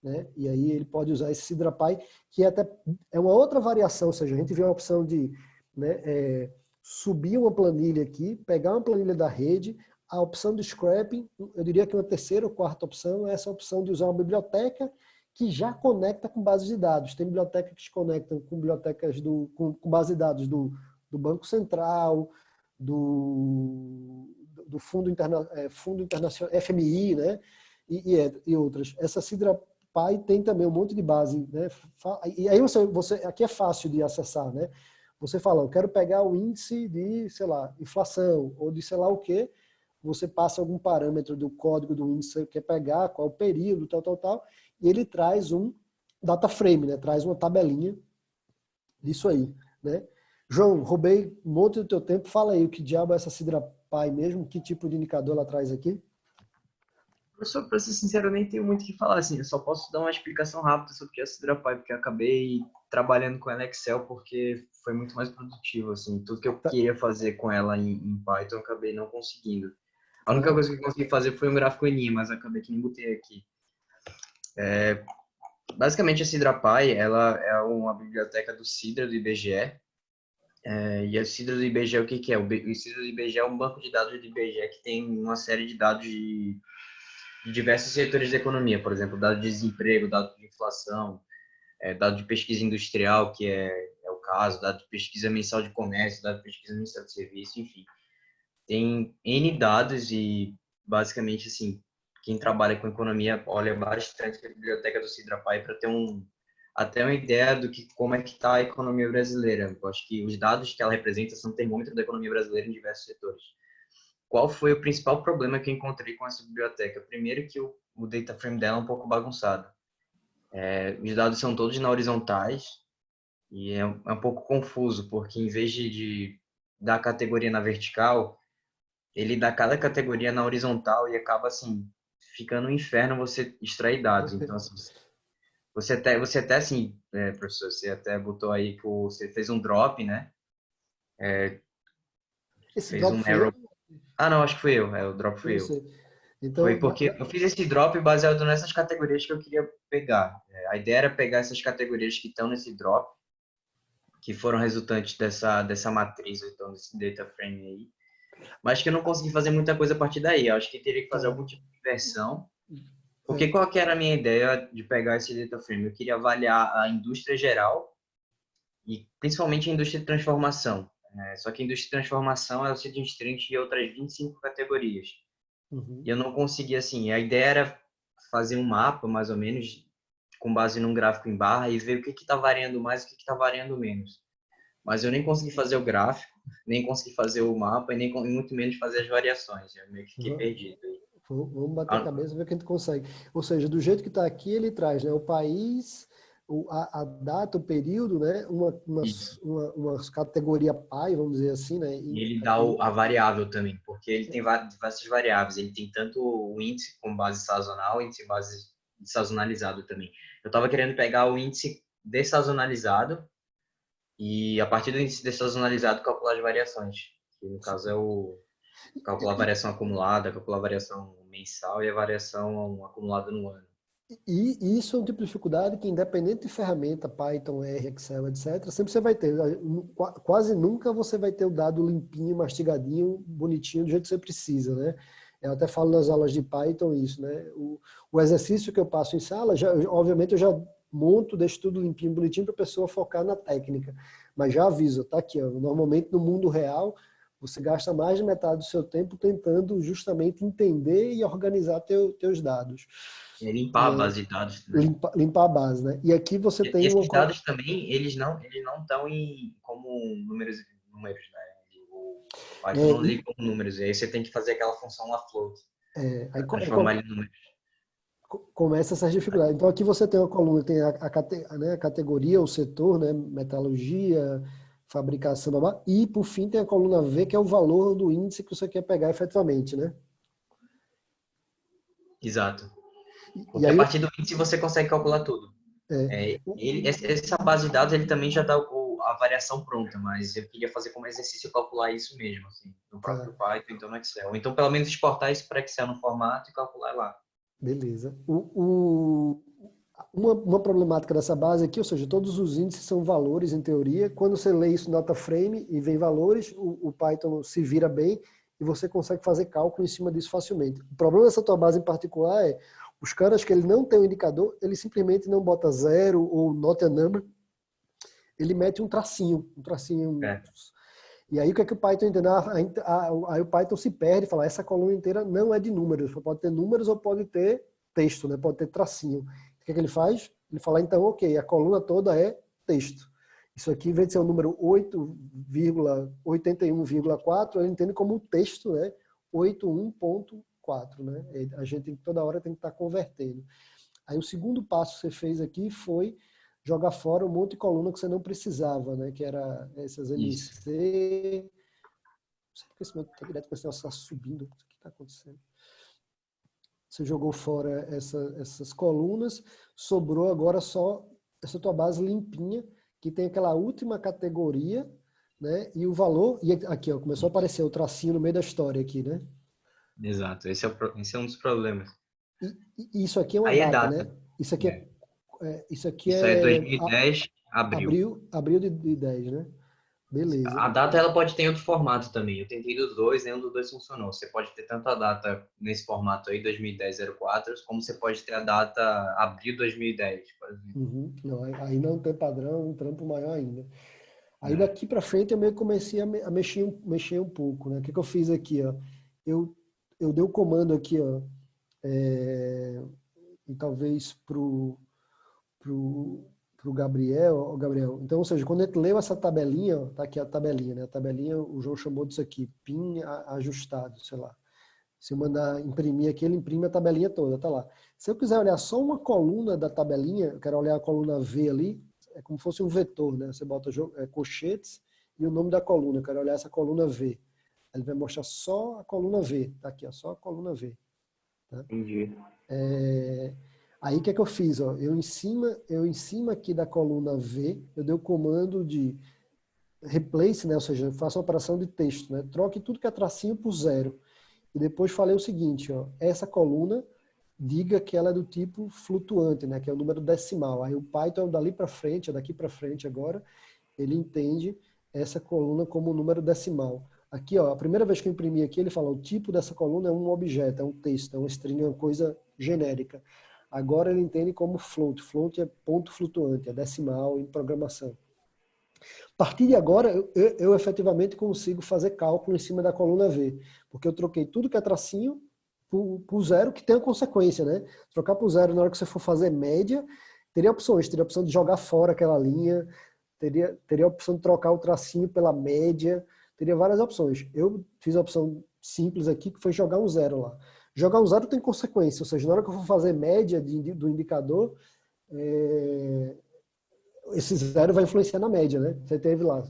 né? E aí ele pode usar esse CidraPy, que é uma outra variação, ou seja, a gente vê a opção de, né, subir uma planilha aqui, pegar uma planilha da rede, a opção do scrapping, eu diria que uma terceira ou quarta opção é essa opção de usar uma biblioteca que já conecta com bases de dados. Tem bibliotecas que se conectam com bibliotecas com base de dados do Banco Central, do Fundo Internacional, FMI, né? E outras. Essa CidraPy tem também um monte de base, né? E aí aqui é fácil de acessar, né? Você fala, eu quero pegar o índice de, sei lá, inflação, ou de sei lá o quê, você passa algum parâmetro do código do índice que você quer pegar, qual o período, tal, e ele traz um data frame, né? Traz uma tabelinha disso aí, né? João, roubei um monte do teu tempo, fala aí o que diabo é essa CidraPy mesmo, que tipo de indicador ela traz aqui? Professor, para ser sincero, eu nem tenho muito o que falar, assim, eu só posso dar uma explicação rápida sobre o que é a CidraPy, porque eu acabei trabalhando com ela em Excel porque foi muito mais produtivo, assim, tudo que eu queria fazer com ela em Python, eu acabei não conseguindo. A única coisa que eu consegui fazer foi um gráfico ENI, mas acabei que nem botei aqui. Basicamente, a CidraPy, ela é uma biblioteca do Cidra, do IBGE, e a Cidra do IBGE, o que que é? O Cidra do IBGE é um banco de dados do IBGE que tem uma série de dados de diversos setores da economia, por exemplo, dado de desemprego, dado de inflação, dado de pesquisa industrial, que é o caso, dado de pesquisa mensal de comércio, dado de pesquisa mensal de serviço, enfim. Tem N dados e, basicamente, assim, quem trabalha com economia olha bastante a biblioteca do CidraPy para ter até uma ideia do que como é que está a economia brasileira. Eu acho que os dados que ela representa são um termômetro da economia brasileira em diversos setores. Qual foi o principal problema que eu encontrei com essa biblioteca? Primeiro que o data frame dela é um pouco bagunçado. Os dados são todos na horizontais e é um pouco confuso, porque em vez de dar a categoria na vertical, ele dá cada categoria na horizontal e acaba, assim, ficando um inferno você extrair dados. Então, assim, você até assim, professor, você até botou aí que você fez um drop, né? Esse Fez drop um foi eu? error. Ah, não, acho que fui eu. O drop Foi foi eu. você. Foi Então, porque eu fiz esse drop baseado nessas categorias que eu queria pegar. A ideia era pegar essas categorias que estão nesse drop, que foram resultantes dessa matriz, ou então desse data frame aí, mas que eu não consegui fazer muita coisa a partir daí. Eu acho que teria que fazer tá. algum tipo de versão. Porque qual que era a minha ideia de pegar esse data frame? Eu queria avaliar a indústria geral e principalmente a indústria de transformação. Só que a indústria de transformação ela se distingue de outras 25 categorias. Uhum. E eu não conseguia, assim, a ideia era fazer um mapa, mais ou menos, com base num gráfico em barra e ver o que está variando mais e o que está variando menos. Mas eu nem consegui fazer o gráfico, nem consegui fazer o mapa e muito menos fazer as variações. Eu meio que fiquei perdido. Vamos bater a cabeça e ver o que a gente consegue. Ou seja, do jeito que está aqui, ele traz, né, o país, a data, o período, né, uma categoria pai, vamos dizer assim, né? E ele dá a variável também, porque ele tem diversas variáveis. Ele tem tanto o índice com base sazonal, índice base sazonalizado também. Eu estava querendo pegar o índice dessazonalizado e, a partir do índice dessazonalizado, calcular as variações. Que, no caso, é o calcular a variação acumulada, calcular a variação mensal e a variação acumulada no ano. E isso é um tipo de dificuldade que, independente de ferramenta, Python, R, Excel, etc., sempre você vai ter. Quase nunca você vai ter o dado limpinho, mastigadinho, bonitinho, do jeito que você precisa, né? Eu até falo nas aulas de Python isso, né? O exercício que eu passo em sala, obviamente eu já monto, deixo tudo limpinho, bonitinho para a pessoa focar na técnica. Mas já aviso, tá aqui, ó, normalmente no mundo real, você gasta mais de metade do seu tempo tentando justamente entender e organizar teus dados. É limpar a base de dados, né? Limpar a base, né? E aqui você E tem esses dados também, eles não estão como números, né? O Python É, não lê como números, e aí você tem que fazer aquela função lá float, aí, para transformar ele em números. Começa essas dificuldades. Então aqui você tem uma coluna, tem a categoria, o setor, né? Metalurgia, fabricação, blá, blá, e por fim tem a coluna V, que é o valor do índice que você quer pegar efetivamente, né? Exato. E Porque a aí, partir do índice você consegue calcular tudo. Essa base de dados ele também já dá a variação pronta, mas eu queria fazer como exercício calcular isso mesmo, assim, no próprio Python, então no Excel. Ou então pelo menos exportar isso para Excel no formato e calcular lá. beleza. Uma problemática dessa base aqui, ou seja, todos os índices são valores em teoria. Quando você lê isso no DataFrame e vem valores, o Python se vira bem e você consegue fazer cálculo em cima disso facilmente. O problema dessa tua base em particular é os caras que ele não tem um indicador, ele simplesmente não bota zero ou not a number, ele mete um tracinho. E aí o que é que o Python entende? Aí o Python se perde e fala, essa coluna inteira não é de números, pode ter números ou pode ter texto, né? Pode ter tracinho. O que é que ele faz? Ele fala, então, ok, a coluna toda é texto. Isso aqui, em vez de ser o número 8,81,4, ele entende como um texto, né? 81.4, né? A gente toda hora tem que estar convertendo. Aí o segundo passo que você fez aqui foi jogar fora um monte de coluna que você não precisava, né? Que era essas MC. Não sei porque esse meu tá direto com esse negócio está subindo. O que está acontecendo? Você jogou fora essas colunas, sobrou agora só essa tua base limpinha, que tem aquela última categoria, né? E o valor, e aqui, ó, começou a aparecer o tracinho no meio da história aqui, né? Exato, esse é um dos problemas. E isso aqui é uma Aí é data, data. né? Isso aqui isso aqui Isso é 2010, abril. Abril de 10, né? Beleza. A data ela pode ter outro formato também. Eu tentei dos dois, nenhum dos dois funcionou. Você pode ter tanto a data nesse formato aí, 2010-04, como você pode ter a data abril 2010, por exemplo. Uhum. Não, aí não tem padrão, um trampo maior ainda. Aí daqui para frente eu meio que comecei a mexer um pouco, né? O que eu fiz aqui, ó? Eu dei o comando aqui, ó, e talvez pro Gabriel, então, ou seja, quando ele leu essa tabelinha, ó, tá aqui a tabelinha, né? A tabelinha, o João chamou disso aqui, PIN ajustado, sei lá. Se eu mandar imprimir aqui, ele imprime a tabelinha toda, tá lá. Se eu quiser olhar só uma coluna da tabelinha, eu quero olhar a coluna V ali, é como se fosse um vetor, né? Você bota colchetes e o nome da coluna, eu quero olhar essa coluna V. Ele vai mostrar só a coluna V, tá aqui, ó, só a coluna V. Tá? Entendi. Aí o que é que eu fiz? Ó? Eu em cima aqui da coluna V, eu dei o comando de replace, né? Ou seja, eu faço uma operação de texto, né? Troque tudo que é tracinho por zero. E depois falei o seguinte, ó, essa coluna, diga que ela é do tipo flutuante, né? Que é o número decimal. Aí o Python daqui para frente agora, ele entende essa coluna como um número decimal. Aqui, ó, a primeira vez que eu imprimi aqui, ele fala o tipo dessa coluna é um objeto, é um texto, é uma string, é uma coisa genérica. Agora ele entende como float. Float é ponto flutuante, é decimal em programação. A partir de agora, eu efetivamente consigo fazer cálculo em cima da coluna V, porque eu troquei tudo que é tracinho por zero, que tem a consequência, né? Trocar por zero na hora que você for fazer média, teria opções, teria a opção de jogar fora aquela linha, teria a opção de trocar o tracinho pela média, teria várias opções. Eu fiz a opção simples aqui, que foi jogar um zero lá. Jogar um zero tem consequência, ou seja, na hora que eu for fazer média do indicador, esse zero vai influenciar na média, né? Você teve lá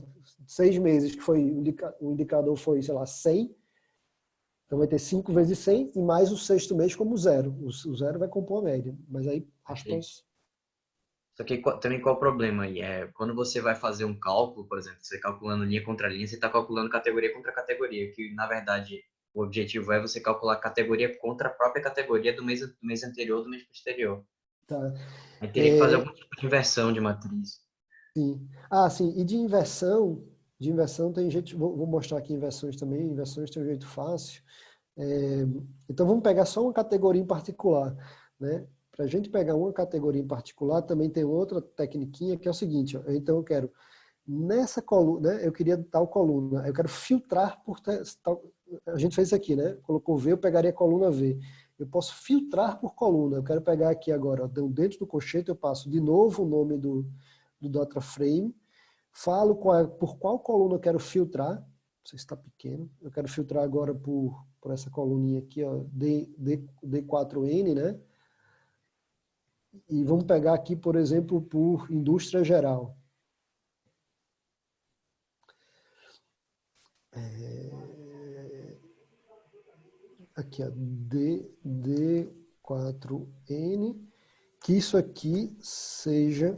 6 meses que o indicador foi, sei lá, 100, então vai ter 5 vezes 100 e mais o sexto mês como zero. O zero vai compor a média, mas aí aspas. Só que também qual o problema aí? Quando você vai fazer um cálculo, por exemplo, você calculando linha contra linha, você está calculando categoria contra categoria, que na verdade o objetivo é você calcular categoria contra a própria categoria do mês anterior ou do mês posterior. Tá. Aí teria que fazer algum tipo de inversão de matriz. Sim. Sim, e de inversão tem jeito, vou mostrar aqui inversões também, inversões tem um jeito fácil. Então vamos pegar só uma categoria em particular, né? Para a gente pegar uma categoria em particular, também tem outra tecniquinha que é o seguinte, ó, então eu quero, nessa coluna, né, eu queria tal coluna, eu quero filtrar por tal, a gente fez isso aqui, né? Colocou V, eu pegaria a coluna V. Eu posso filtrar por coluna, eu quero pegar aqui agora, ó, dentro do colchete eu passo de novo o nome do DataFrame, falo por qual coluna eu quero filtrar, não sei se está pequeno, eu quero filtrar agora por essa coluninha aqui, ó, D4N, né? E vamos pegar aqui, por exemplo, por indústria geral. Aqui, ó, D4N, que isso aqui seja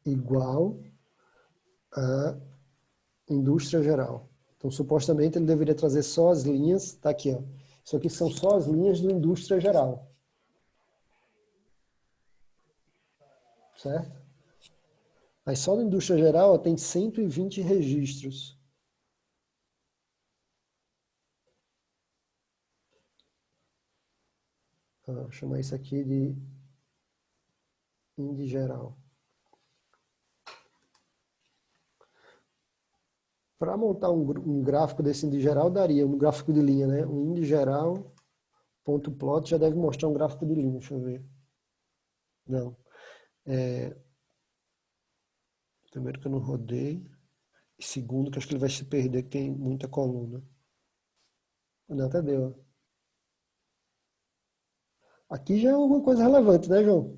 igual a indústria geral. Então, supostamente, ele deveria trazer só as linhas, tá aqui, ó. Isso aqui são só as linhas do indústria geral. Certo? Aí só na indústria geral, ó, tem 120 registros. Vou chamar isso aqui de índice geral. Para montar um gráfico desse índice geral, daria um gráfico de linha, né? Um índice geral, ponto plot, já deve mostrar um gráfico de linha. Deixa eu ver. Não. Primeiro que eu não rodei. E segundo que acho que ele vai se perder, que tem muita coluna. Não, até deu. Aqui já é alguma coisa relevante, né, João?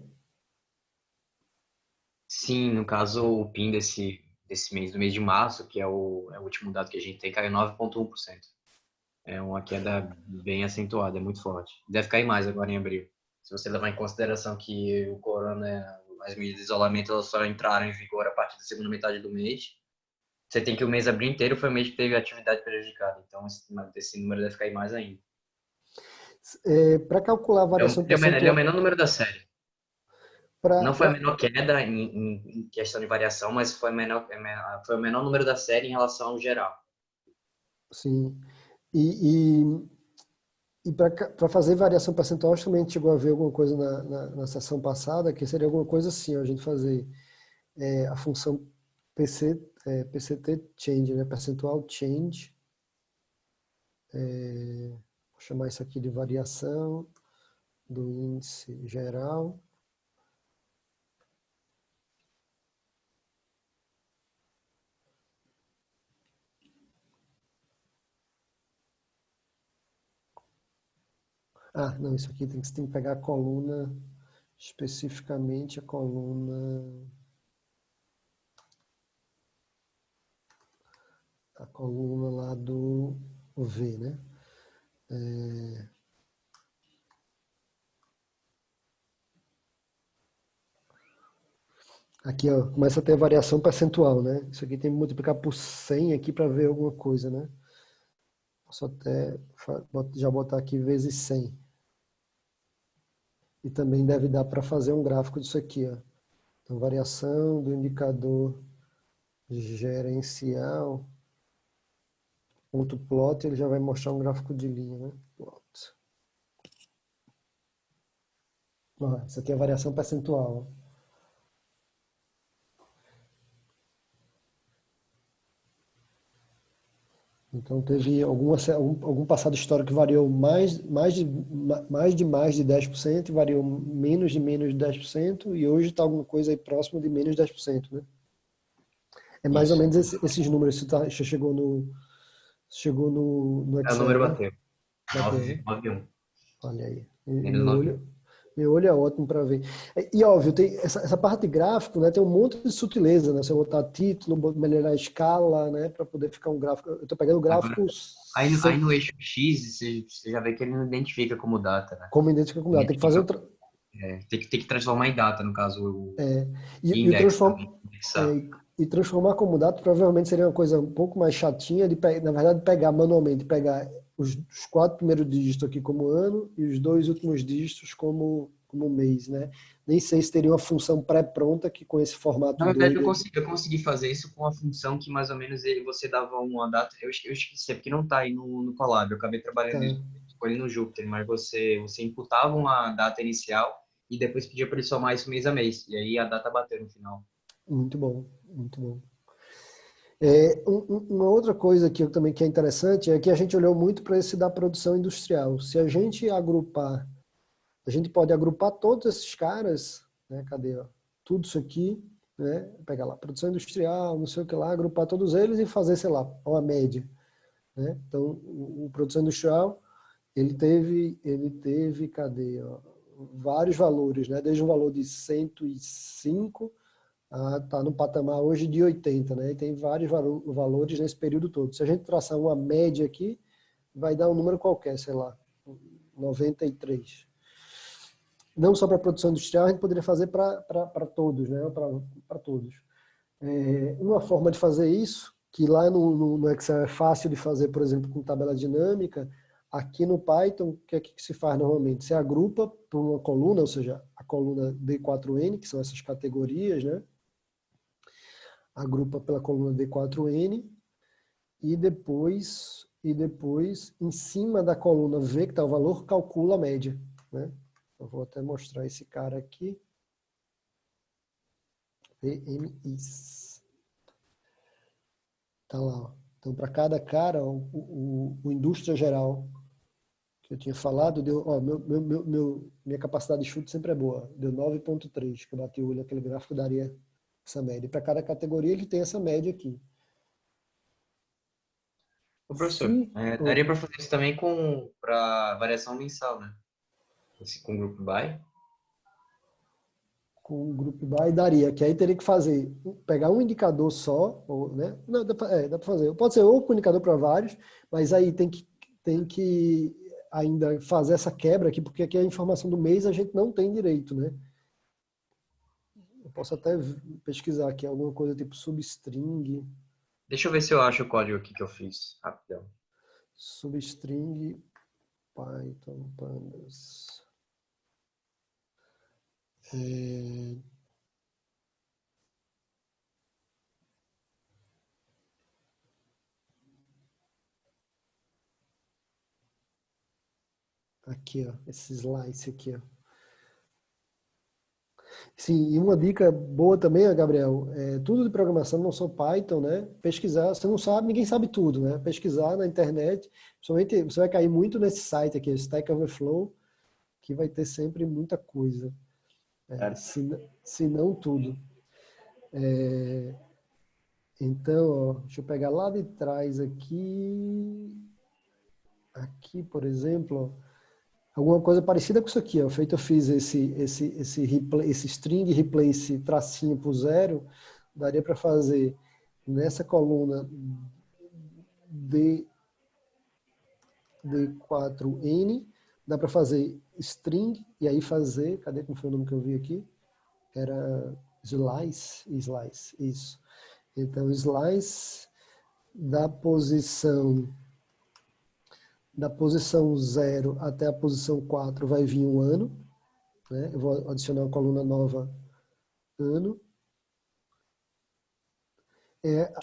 Sim, no caso, o PIN desse mês, do mês de março, que é o último dado que a gente tem, caiu 9,1%. É uma queda bem acentuada, é muito forte. Deve cair mais agora em abril. Se você levar em consideração que o corona, as medidas de isolamento, elas só entraram em vigor a partir da segunda metade do mês, você tem que o mês de abril inteiro foi o mês que teve atividade prejudicada. Então, esse número deve cair mais ainda. Para calcular a variação Ele é o percentual... menor número da série. Não foi a menor queda em questão de variação, mas foi o menor número da série em relação ao geral. Sim. E para fazer variação percentual, acho que também a gente chegou a ver alguma coisa na sessão passada, que seria alguma coisa assim, ó, a gente fazer a função PCT change, né? Percentual change. Vou chamar isso aqui de variação do índice geral. Ah, não, isso aqui você tem que pegar a coluna, especificamente a coluna lá do V, né? Aqui, ó, começa a ter a variação percentual, né? Isso aqui tem que multiplicar por 100 aqui para ver alguma coisa, né? Posso até já botar aqui vezes 100. E também deve dar para fazer um gráfico disso aqui, ó. Então, variação do indicador gerencial, ponto plot, ele já vai mostrar um gráfico de linha, né? Plot. Ó, isso aqui é a variação percentual, ó. Então, teve algum passado histórico que variou mais de 10%, variou menos de 10%, e hoje está alguma coisa aí próximo de menos de 10%, né? É mais ou menos esses números. Você chegou no Excel, O número né? bateu. Bateu, né? 9,1. Olha aí. Menos 9. Meu olho é ótimo para ver. E óbvio, tem essa parte de gráfico, né? Tem um monte de sutileza, né? Você botar título, melhorar a escala, né? Para poder ficar um gráfico. Eu estou pegando gráficos Aí no eixo X, você já vê que ele não identifica como data, né? como identifica como data. Tem que fazer outra. Tem que transformar em data, no caso, o index. index. E transformar como data provavelmente seria uma coisa um pouco mais chatinha, na verdade, pegar manualmente, pegar os 4 primeiros dígitos aqui como ano e os 2 últimos dígitos como mês, né? Nem sei se teria uma função pré-pronta que com esse formato Na verdade, doido. eu consegui fazer isso com a função que mais ou menos você dava uma data. Eu esqueci, porque não está aí no Colab. Eu acabei trabalhando com ele no Jupyter, mas você imputava uma data inicial e depois pedia para ele somar isso mês a mês. E aí a data bateu no final. Muito bom, muito bom. Uma outra coisa que é interessante é que a gente olhou muito para esse da produção industrial. Se a gente agrupar, a gente pode agrupar todos esses caras, né? Cadê? Ó? Tudo isso aqui, né? Pegar lá, produção industrial, não sei o que lá, agrupar todos eles e fazer, sei lá, uma média, né? Então, o produção industrial, ele teve, cadê? Ó? vários valores, né? Desde um valor de 105 está no patamar hoje de 80, né? E tem vários valores nesse período todo. Se a gente traçar uma média aqui, vai dar um número qualquer, sei lá, 93. Não só para a produção industrial, a gente poderia fazer para todos, né? Para todos. Uma forma de fazer isso, que lá no Excel é fácil de fazer, por exemplo, com tabela dinâmica, aqui no Python, o que é que se faz normalmente? Você agrupa por uma coluna, ou seja, a coluna D4N, que são essas categorias, né? Agrupa pela coluna D4N e depois, em cima da coluna V, que está o valor, calcula a média, né? Eu vou até mostrar esse cara aqui. VMIs. Tá lá, ó. Então, para cada cara, o indústria geral que eu tinha falado, deu, ó, minha capacidade de chute sempre é boa, deu 9,3, que eu bati o olho naquele gráfico, daria essa média. Para cada categoria, ele tem essa média aqui. Ô, professor, daria para fazer isso também para variação mensal, né? Com Group By? Com o Group By daria, que aí teria que pegar um indicador só, ou, né? Não, dá para fazer. Pode ser ou com indicador para vários, mas aí tem que ainda fazer essa quebra aqui, porque aqui a informação do mês a gente não tem direito, né? Eu posso até pesquisar aqui alguma coisa tipo substring. Deixa eu ver se eu acho o código aqui que eu fiz, rapidão. Substring Python pandas. Aqui, ó, esse slice aqui, ó. Sim, e uma dica boa também, Gabriel, tudo de programação, não só Python, né? Pesquisar, você não sabe, ninguém sabe tudo, né? Pesquisar na internet, principalmente você vai cair muito nesse site aqui, Stack Overflow, que vai ter sempre muita coisa, se não tudo. Então, ó, deixa eu pegar lá de trás aqui, por exemplo, ó, alguma coisa parecida com isso aqui, ó. Eu fiz esse string replace tracinho por 0, daria para fazer nessa coluna D4N, dá para fazer string, e aí fazer, cadê como foi o nome que eu vi aqui? Era slice, isso. Então, slice da posição 0 até a posição 4 vai vir um ano, né? Eu vou adicionar uma coluna nova, ano.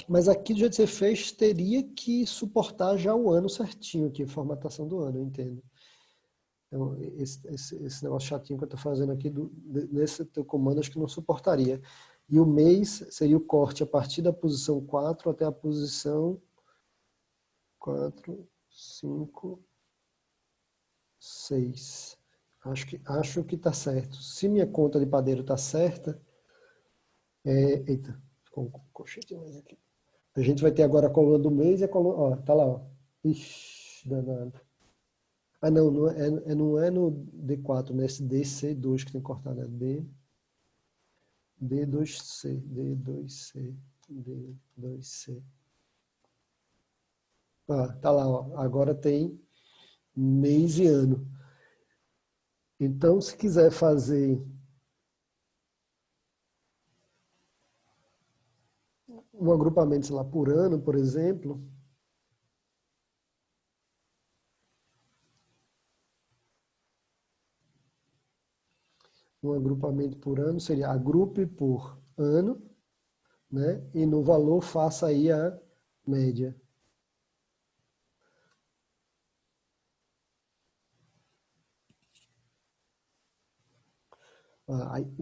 Mas aqui, do jeito que você fez, teria que suportar já o ano certinho aqui, a formatação do ano, eu entendo. Então, esse negócio chatinho que eu estou fazendo aqui, nesse teu comando, acho que não suportaria. E o mês seria o corte a partir da posição 4 até a posição 4, 5, 6. Acho que está certo. Se minha conta de padeiro está certa, eita, ficou um colchete mais aqui. A gente vai ter agora a coluna do mês e a coluna, ó, tá lá, ó. Ixi, danado. Ah, não é no D4, nesse DC2 que tem que cortar, né? D2C, D2C, D2C. Ah, tá lá, ó. Agora tem mês e ano. Então, se quiser fazer um agrupamento, sei lá, por ano, por exemplo, um agrupamento por ano seria agrupe por ano, né? E no valor faça aí a média.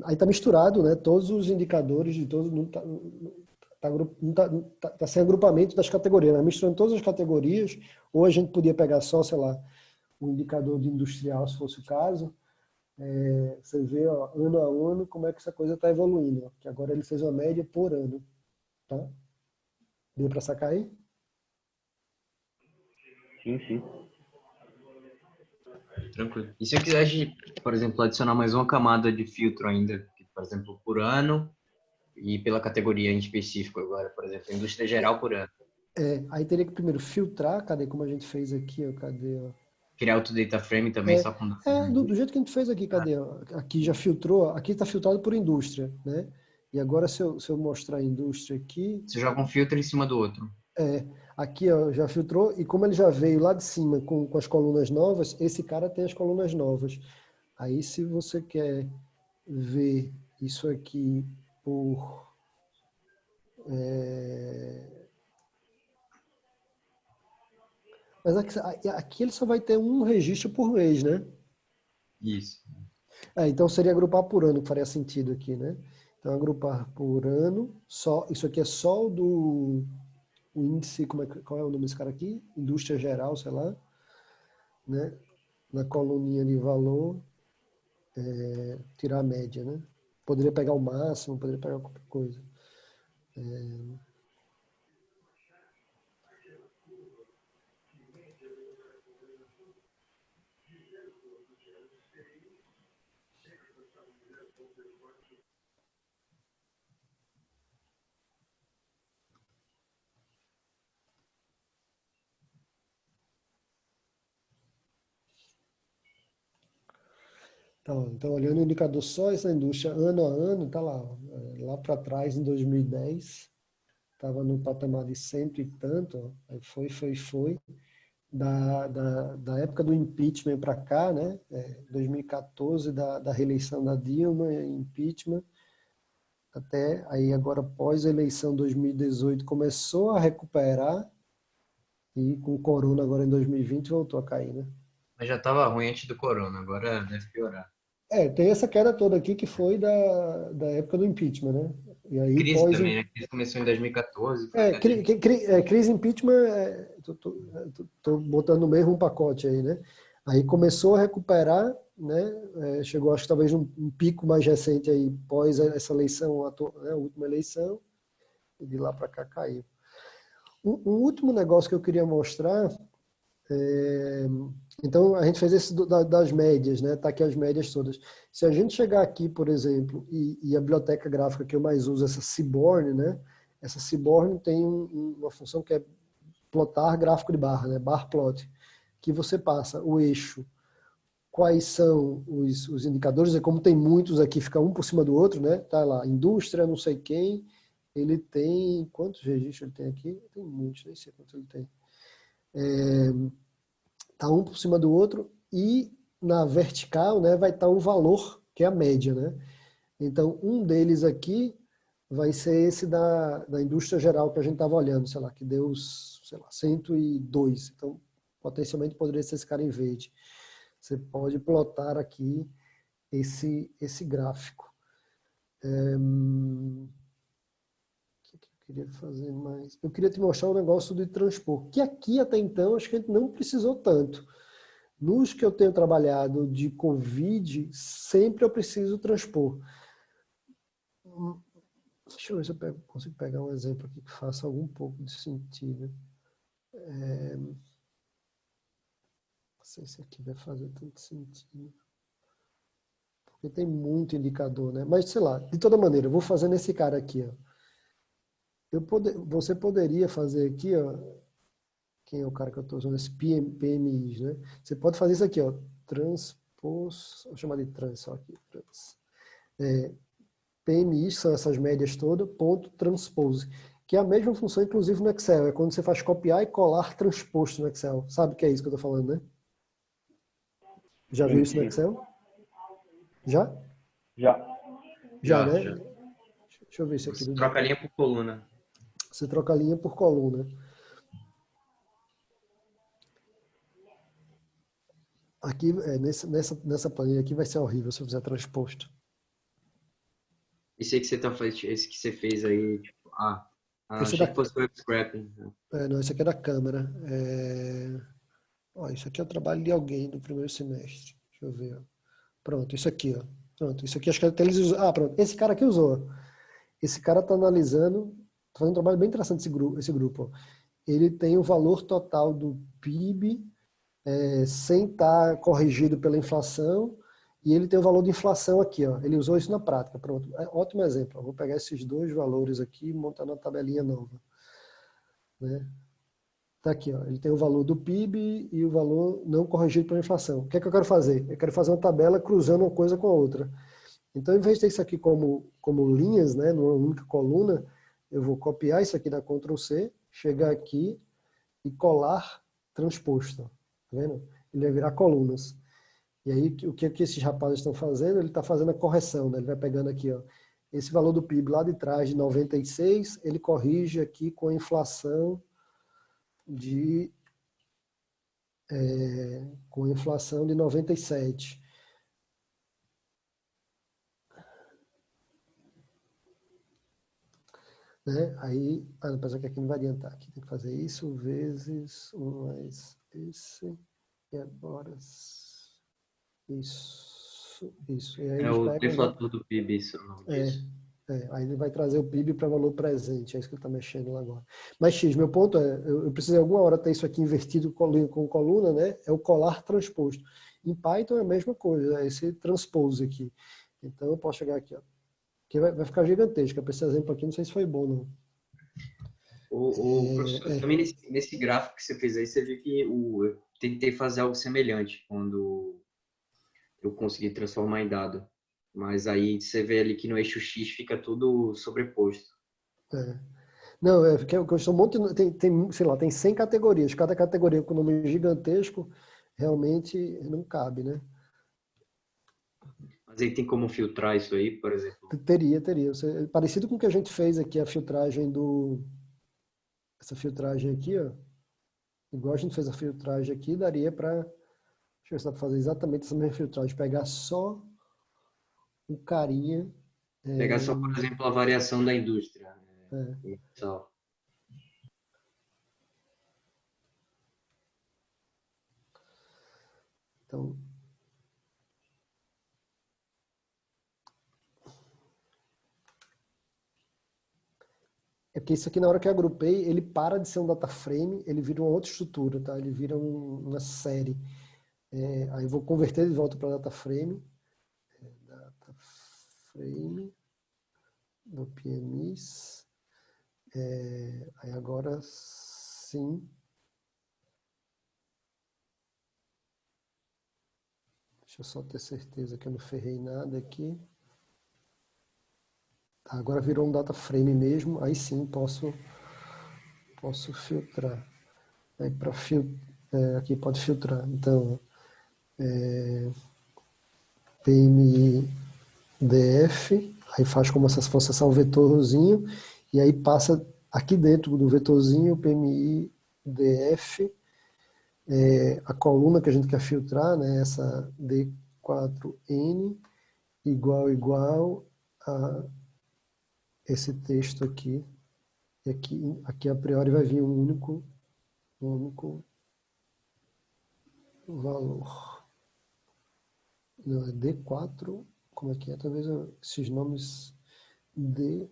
Aí tá misturado, né? Todos os indicadores de todos, tá sem agrupamento das categorias, né? Misturando todas as categorias, ou a gente podia pegar só, sei lá, um indicador de industrial, se fosse o caso. Você vê, ó, ano a ano, como é que essa coisa está evoluindo. Ó, que agora ele fez uma média por ano. Tá? Deu para sacar aí? Sim, sim. Tranquilo. E se eu quisesse, por exemplo, adicionar mais uma camada de filtro ainda, por exemplo, por ano e pela categoria em específico agora, por exemplo, indústria geral por ano. Aí teria que primeiro filtrar, cadê como a gente fez aqui, ó, cadê, ó. Criar outro data frame também só com dados. Do jeito que a gente fez aqui, cadê? Ó? Aqui já filtrou, aqui está filtrado por indústria, né? E agora se eu mostrar a indústria aqui, Você joga um filtro em cima do outro. aqui ó, já filtrou, e como ele já veio lá de cima com as colunas novas, esse cara tem as colunas novas. Aí se você quer ver isso aqui por... Mas aqui ele só vai ter um registro por mês, né? Isso. Então seria agrupar por ano, que faria sentido aqui, né? Então agrupar por ano, só, isso aqui é só o índice, qual é o nome desse cara aqui? Indústria geral, sei lá, né? Na coluninha de valor, tirar a média, né? Poderia pegar o máximo, poderia pegar qualquer coisa. Então, olhando o indicador só essa indústria ano a ano, tá lá, ó, lá para trás, em 2010, estava no patamar de cento e tanto, ó, aí foi. Da época do impeachment para cá, né? 2014, da reeleição da Dilma, impeachment, até aí agora pós-eleição 2018 começou a recuperar e com o corona agora em 2020 voltou a cair, né? Mas já estava ruim antes do corona, agora deve piorar. Tem essa queda toda aqui que foi da época do impeachment, né? E aí Crise também, né? A crise começou em 2014. crise impeachment, tô botando no mesmo pacote aí, né? Aí começou a recuperar, né? Chegou, acho que talvez um pico mais recente aí, pós essa eleição, né? A última eleição, e de lá para cá caiu. Um último negócio que eu queria mostrar, então a gente fez esse das médias, né? Tá aqui as médias todas. Se a gente chegar aqui, por exemplo, e a biblioteca gráfica que eu mais uso, essa Seaborn, né? Essa Seaborn tem uma função que é plotar gráfico de barra, né? Bar plot, que você passa o eixo, quais são os indicadores, e como tem muitos aqui, fica um por cima do outro, né? Tá lá, indústria, não sei quem, ele tem, quantos registros ele tem aqui? Tem muitos, nem sei quantos ele tem. Tá um por cima do outro, e na vertical, né, vai estar o valor, que é a média, né? Então, um deles aqui vai ser esse da indústria geral que a gente estava olhando, sei lá, que deu, sei lá, 102. Então, potencialmente poderia ser esse cara em verde. Você pode plotar aqui esse gráfico. O que eu queria fazer mais? Eu queria te mostrar um negócio de transpor, que aqui até então acho que a gente não precisou tanto. Nos que eu tenho trabalhado de Covid, sempre eu preciso transpor. Deixa eu ver se eu consigo pegar um exemplo aqui que faça algum pouco de sentido. Não sei se aqui vai fazer tanto sentido. Porque tem muito indicador, né? Mas, sei lá, de toda maneira, eu vou fazer nesse cara aqui, ó. Você poderia fazer aqui, ó, quem é o cara que eu estou usando, esse PMIs, né? Você pode fazer isso aqui, ó, transpos, vou chamar de trans, só aqui, trans. PMIs são essas médias todas, ponto transpose, que é a mesma função, inclusive, no Excel. É quando você faz copiar e colar transposto no Excel. Sabe o que é isso que eu estou falando, né? Já viu isso no Excel? Já? Já, né? Já. Deixa eu ver isso aqui. Você troca a linha por coluna. Você troca a linha por coluna. Aqui, nessa planilha aqui vai ser horrível se eu fizer transposto. Esse aí que você esse que você fez aí, tipo, achei que fosse web scrapping. Não, esse aqui é da câmera. Isso aqui é o trabalho de alguém do primeiro semestre. Deixa eu ver. Ó. Pronto, isso aqui, ó. Pronto, isso aqui acho que até eles usam. Pronto, esse cara aqui usou. Esse cara está analisando, está fazendo um trabalho bem interessante esse grupo. Ó. Ele tem o valor total do PIB sem estar corrigido pela inflação, e ele tem o valor de inflação aqui, ó. Ele usou isso na prática, pronto. Ótimo exemplo. Eu vou pegar esses dois valores aqui e montar uma tabelinha nova, né? Tá aqui, ó. Ele tem o valor do PIB e o valor não corrigido pela inflação. O que é que eu quero fazer? Eu quero fazer uma tabela cruzando uma coisa com a outra. Então, em vez de ter isso aqui como linhas, né, numa única coluna, eu vou copiar isso aqui da Ctrl+C, chegar aqui e colar transposto. Tá vendo? Ele vai virar colunas. E aí, o que esses rapazes estão fazendo? Ele está fazendo a correção, né? Ele vai pegando aqui, ó, esse valor do PIB lá de trás, de 96, ele corrige aqui com a inflação com a inflação de 97. Né? Aí, apesar que aqui não vai adiantar, aqui tem que fazer isso vezes 1 mais esse, e agora isso. E aí É eles o pegam, deflator do PIB, isso é o nome disso. aí ele vai trazer o PIB para valor presente, é isso que ele está mexendo lá agora. Mas X, meu ponto é, eu precisei alguma hora ter isso aqui invertido com coluna, né? É o colar transposto. Em Python é a mesma coisa, é esse transpose aqui. Então eu posso chegar aqui, ó, que vai ficar gigantesco. Esse exemplo aqui não sei se foi bom, não. Professor, também nesse gráfico que você fez aí, você viu que eu tentei fazer algo semelhante quando eu consegui transformar em dado. Mas aí você vê ali que no eixo X fica tudo sobreposto. Não, porque eu estou um monte, sei lá, tem 100 categorias. Cada categoria com nome gigantesco realmente não cabe, né? Mas aí tem como filtrar isso aí, por exemplo? Teria. Parecido com o que a gente fez aqui, essa filtragem aqui, ó. Igual a gente fez a filtragem aqui, daria para, deixa eu ver se dá para fazer exatamente essa mesma filtragem, pegar só o carinha. Pegar só, por exemplo, a variação da indústria. Mensal. Então, é porque isso aqui, na hora que eu agrupei, ele para de ser um data frame, ele vira uma outra estrutura, tá? Ele vira uma série. Aí eu vou converter de volta para data frame. Data frame do PMIs. Aí agora sim. Deixa eu só ter certeza que eu não ferrei nada aqui. Tá, agora virou um data frame mesmo. Aí sim posso filtrar. Aí para aqui pode filtrar. Então, PMI-DF, aí faz como se fosse um vetorzinho, e aí passa aqui dentro do vetorzinho o PMI-DF, a coluna que a gente quer filtrar, né, essa D4N, igual a esse texto aqui. E aqui a priori vai vir um único valor. Não, é D4, como é que é? Talvez esses nomes D.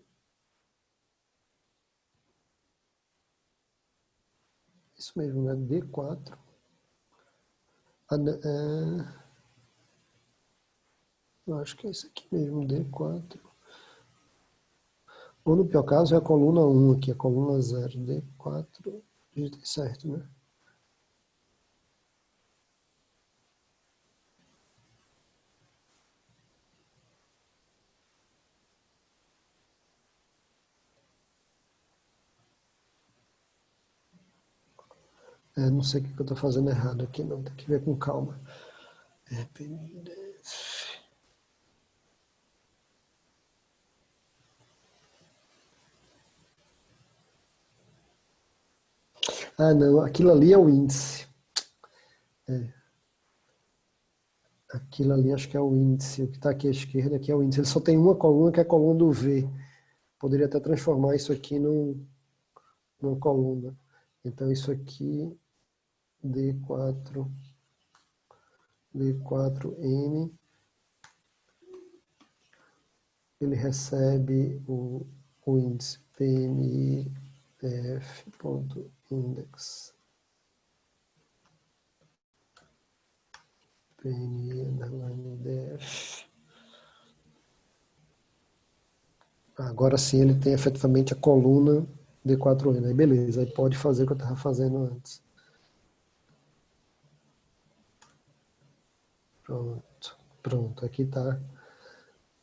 Isso mesmo, né? D4. Eu acho que é isso aqui mesmo, D4. Ou no pior caso é a coluna 1 aqui, a coluna 0, D4. Digitei certo, né? Não sei o que eu estou fazendo errado aqui, não. Tem que ver com calma. Não. Aquilo ali é o índice. Aquilo ali acho que é o índice. O que está aqui à esquerda aqui é o índice. Ele só tem uma coluna, que é a coluna do V. Poderia até transformar isso aqui numa coluna. Então, isso aqui, D4N, ele recebe o índice PMIDF.index. 。Agora sim ele tem efetivamente a coluna D4N. Aí beleza, aí pode fazer o que eu estava fazendo antes. Pronto, pronto. Aqui está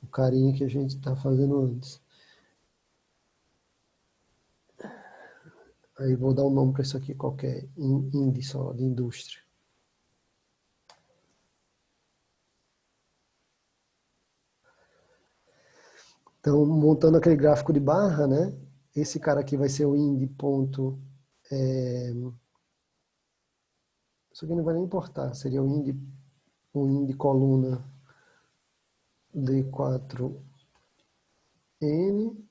o carinha que a gente está fazendo antes. Aí vou dar um nome para isso aqui qualquer, índice só, de indústria. Então, montando aquele gráfico de barra, né? Esse cara aqui vai ser o ind ponto... Isso aqui não vai nem importar, seria o ind coluna D4N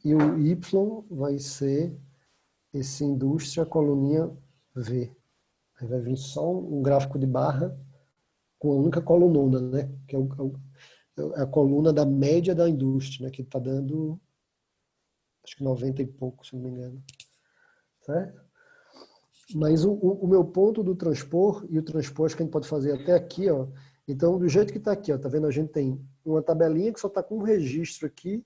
e o Y vai ser esse indústria coluninha V. Aí vai vir só um gráfico de barra com a única colunona, né? Que é a coluna da média da indústria, né? Que está dando, acho que 90 e pouco, se não me engano. Certo? Mas o meu ponto do transpor, e o transpor acho que a gente pode fazer até aqui, ó. Então, do jeito que está aqui, ó, tá vendo? A gente tem uma tabelinha que só está com um registro aqui,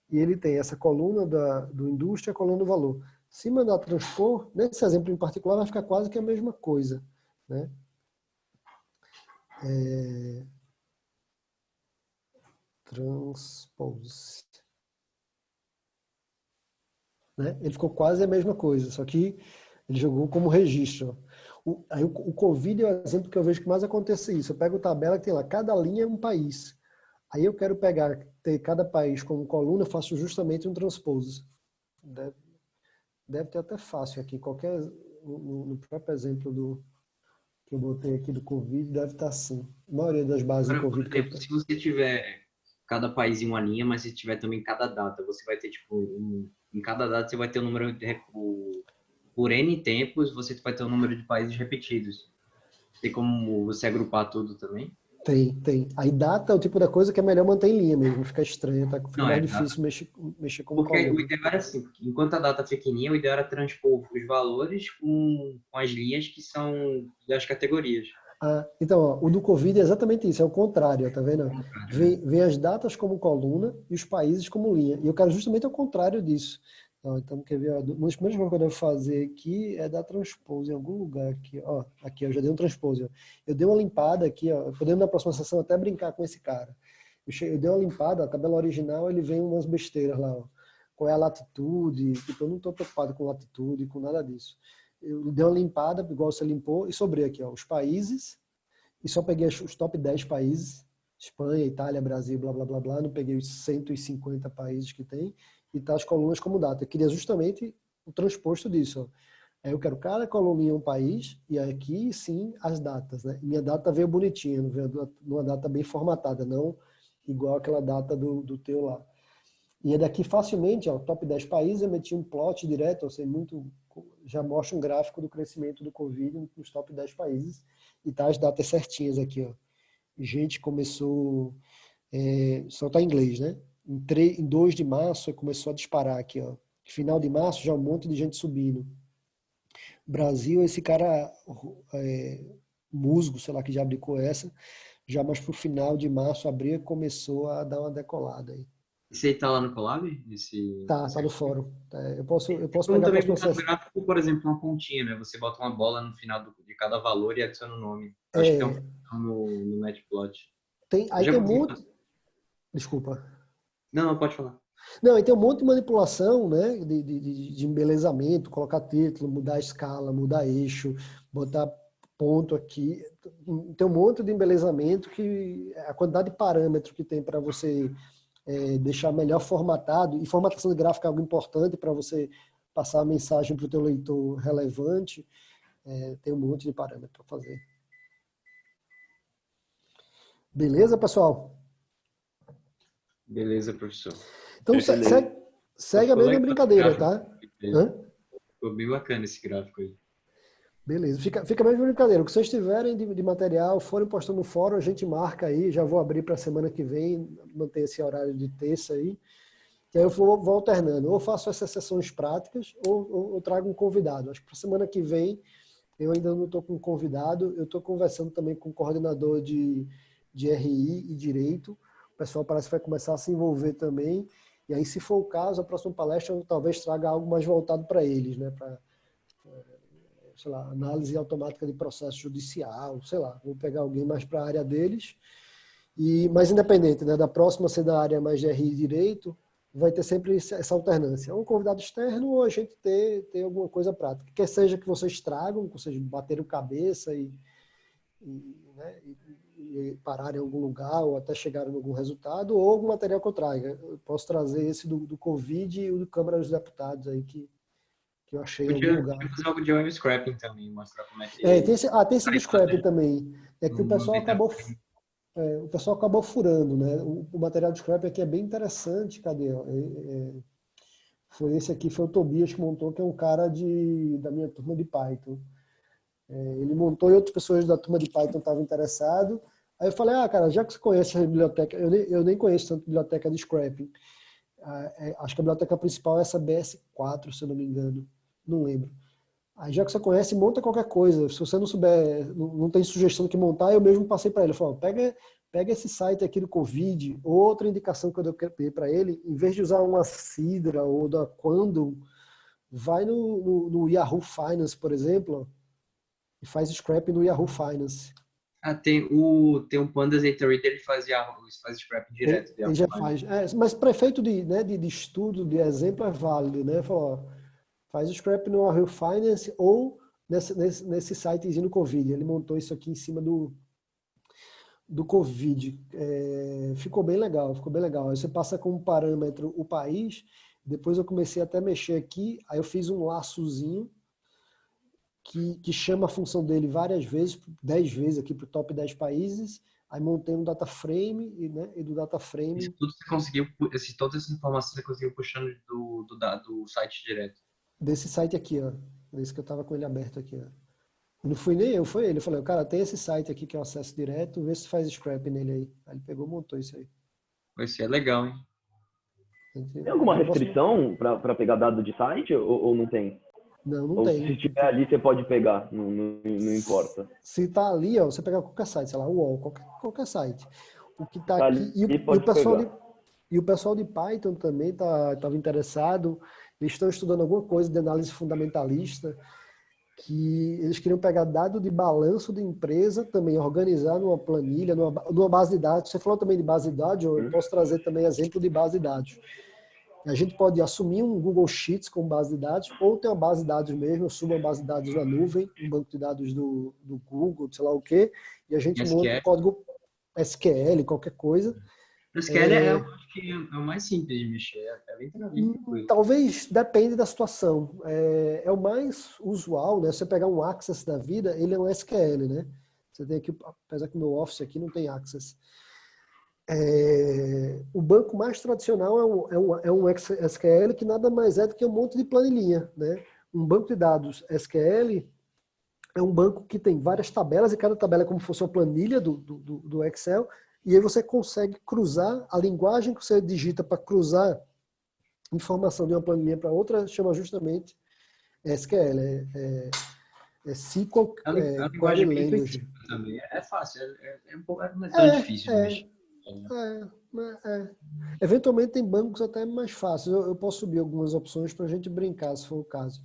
e ele tem essa coluna do indústria e a coluna do valor. Se mandar transpor, nesse exemplo em particular, vai ficar quase que a mesma coisa, né? Transpose. Né? Ele ficou quase a mesma coisa, só que ele jogou como registro. Aí o Covid é o exemplo que eu vejo que mais acontece isso. Eu pego a tabela que tem lá, cada linha é um país. Aí eu quero ter cada país como coluna, eu faço justamente um transpose. Deve ter até fácil aqui, no próprio exemplo que eu botei aqui do Covid, deve estar assim. A maioria das bases do Agora, por Covid que eu exemplo, se você tiver cada país em uma linha, mas se tiver também cada data, você vai ter, tipo, em cada data você vai ter o número por N tempos, você vai ter o número de países repetidos. Tem como você agrupar tudo também? tem. Aí data é o tipo da coisa que é melhor manter em linha mesmo, fica estranho, tá? Fica Não, mais é data. difícil mexer como Porque o coluna. ideal era assim, porque enquanto a data fica em linha, o ideal era transpor os valores com as linhas que são das categorias. Então, ó, o do Covid é exatamente isso, é o contrário, ó, tá vendo? Contrário, né? Vem as datas como coluna e os países como linha. E eu quero justamente o contrário disso. Então, quer ver? Ó, uma das primeiras coisas que eu devo fazer aqui é dar transpose em algum lugar aqui. Ó, aqui, eu já dei um transpose. Ó. Eu dei uma limpada aqui, ó. Podemos na próxima sessão até brincar com esse cara. Eu dei uma limpada, a tabela original ele vem umas besteiras lá. Ó. Qual é a latitude? Tipo, eu não estou preocupado com latitude, com nada disso. Eu dei uma limpada, igual você limpou, e sobrei aqui, ó, os países, e só peguei os top 10 países, Espanha, Itália, Brasil, blá, blá, blá, blá, não peguei os 150 países que tem, e tá as colunas como data. Eu queria justamente o transposto disso, ó. Aí eu quero cada coluninha um país, e aqui sim as datas, né? Minha data veio bonitinha, veio uma data bem formatada, não igual aquela data do teu lá. E é daqui facilmente, ó, top 10 países, eu meti um plot direto, eu sei muito, já mostra um gráfico do crescimento do Covid nos top 10 países, e tá as datas certinhas aqui, ó. Gente começou, só tá em inglês, né? Em 2 de março começou a disparar aqui, ó. Final de março já um monte de gente subindo. Brasil, esse cara, musgo, sei lá que já abdicou essa, já mais pro final de março, abril, começou a dar uma decolada aí. Esse aí tá lá no Collab? Tá no fórum. Eu posso Como pegar a também próxima botar no sessão. gráfico, por exemplo, uma pontinha, né? Você bota uma bola no final de cada valor e adiciona o nome. Eu acho que tem uma É, função no Matplot. Eu aí já tem um consegui monte. fazer. Desculpa. Não, não, pode falar. Não, aí tem um monte de manipulação, né? De embelezamento, colocar título, mudar a escala, mudar eixo, botar ponto aqui. Tem um monte de embelezamento que a quantidade de parâmetro que tem para você deixar melhor formatado, e formatação de gráfico é algo importante para você passar a mensagem para o teu leitor relevante, tem um monte de parâmetro para fazer. Beleza, pessoal? Beleza, professor. Então, Beleza. segue a Ficou mesma legal esse brincadeira, gráfico tá? que fez. Hã? Ficou bem bacana esse gráfico aí. Beleza, fica a mesma brincadeira. O que vocês tiverem de material, forem postando no fórum, a gente marca aí. Já vou abrir para a semana que vem, manter esse horário de terça aí. E aí eu vou alternando. Ou faço essas sessões práticas, ou trago um convidado. Acho que para a semana que vem, eu ainda não estou com convidado. Eu estou conversando também com o coordenador de RI e Direito. O pessoal parece que vai começar a se envolver também. E aí, se for o caso, a próxima palestra eu talvez traga algo mais voltado para eles, né? Para, sei lá, análise automática de processo judicial, sei lá, vou pegar alguém mais para a área deles. E mais independente, né? Da próxima ser da área mais de RI e direito, vai ter sempre essa alternância. Um convidado externo ou a gente ter alguma coisa prática. Quer seja que vocês tragam, ou seja, bateram cabeça né, e parar em algum lugar ou até chegar em algum resultado, ou algum material que eu traga. Eu posso trazer esse do Covid e o do Câmara dos Deputados aí que eu achei em algum lugar. Podia fazer algo de web scrapping também, mostrar como é que Tem esse do scrapping também. É que o pessoal acabou furando, né? O material de scrap aqui é bem interessante. Cadê? Foi esse aqui, foi o Tobias que montou, que é um cara da minha turma de Python. Ele montou e outras pessoas da turma de Python estavam interessadas. Aí eu falei, cara, já que você conhece a biblioteca, eu nem conheço tanto a biblioteca de scrapping. Acho que a biblioteca principal é essa BS4, se eu não me engano. Não lembro. Aí já que você conhece, monta qualquer coisa. Se você não souber, não tem sugestão do que montar, eu mesmo passei para ele. Eu falei, pega esse site aqui do Covid, outra indicação que eu dei para ele, em vez de usar uma Sidra ou da Quando, vai no Yahoo Finance, por exemplo, e faz scrap no Yahoo Finance. Tem um Pandas Data Reader, ele faz scrap direto. Ele já faz. Mas prefeito de estudo, de exemplo, é válido, né? Falou, faz o scrap no Yahoo Finance ou nesse sitezinho do Covid. Ele montou isso aqui em cima do Covid. Ficou bem legal, ficou bem legal. Aí você passa como parâmetro o país, depois eu comecei até a mexer aqui, aí eu fiz um laçozinho que chama a função dele várias vezes, 10 vezes aqui para o top 10 países, aí montei um data frame, e do data frame... Isso tudo você conseguiu, todas essas informações você conseguiu puxando do site direto. Desse site aqui, ó. Esse que eu tava com ele aberto aqui, ó. Não fui nem eu, foi ele. Eu falei, cara, tem esse site aqui que eu acesso direto, vê se faz scrap nele aí. Aí ele pegou e montou isso aí. Isso é legal, hein? Tem alguma restrição para pegar dado de site ou não tem? Não ou tem. Se tiver ali, você pode pegar, não importa. Se tá ali, ó, você pegar qualquer site, sei lá, UOL, qualquer site. O que tá Tá aqui. ali, E pode pegar. o pessoal de Python também estava interessado. Eles estão estudando alguma coisa de análise fundamentalista, que eles queriam pegar dado de balanço de empresa, também organizar numa planilha, numa base de dados. Você falou também de base de dados, eu posso trazer também exemplo de base de dados. A gente pode assumir um Google Sheets como base de dados, ou ter uma base de dados mesmo, eu subo uma base de dados na nuvem, um banco de dados do Google, sei lá o quê, e a gente monta um código SQL, qualquer coisa. O SQL acho que é o mais simples de mexer, é bem tranquilo. Talvez depende da situação. É o mais usual, né? Você pegar um Access da vida, ele é um SQL, né? Você tem aqui, apesar que o meu Office aqui não tem Access. O banco mais tradicional é um SQL que nada mais é do que um monte de planilhinha, né? Um banco de dados SQL é um banco que tem várias tabelas e cada tabela é como se fosse uma planilha do Excel, e aí você consegue cruzar a linguagem que você digita para cruzar informação de uma planilha para outra, chama justamente SQL, SQL Query Language. Também. É fácil, não é tão difícil de mexer. Eventualmente tem bancos até mais fáceis. Eu posso subir algumas opções para a gente brincar, se for o caso.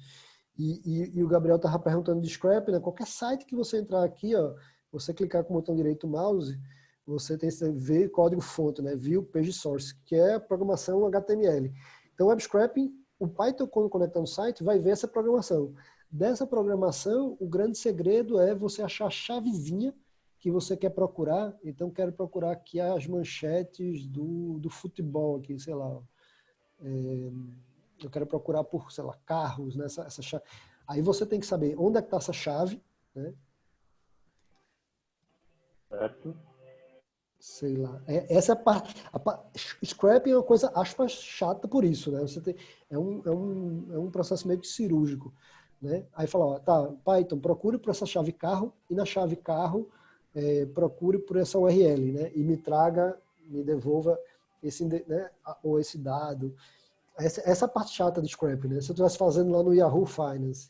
E o Gabriel estava perguntando de scrap, né? Qualquer site que você entrar aqui, ó, você clicar com o botão direito do mouse, você tem que ver código fonte, né? View Page Source, que é a programação HTML. Então, web scraping, o Python, quando conectar no site, vai ver essa programação. Dessa programação, o grande segredo é você achar a chavezinha que você quer procurar. Então, quero procurar aqui as manchetes do futebol, aqui, sei lá. Eu quero procurar por, sei lá, carros, né? Essa chave. Aí você tem que saber onde é que está essa chave, né? Certo. Sei lá. Essa é a parte. Scrapping é uma coisa, aspas, chata por isso, né? Você tem, é um processo meio que cirúrgico, né? Aí fala, ó, tá, Python, procure por essa chave carro, e na chave carro, procure por essa URL, né? E me devolva esse, né? Ou esse dado. Essa é a parte chata de scrapping, né? Se eu estivesse fazendo lá no Yahoo Finance,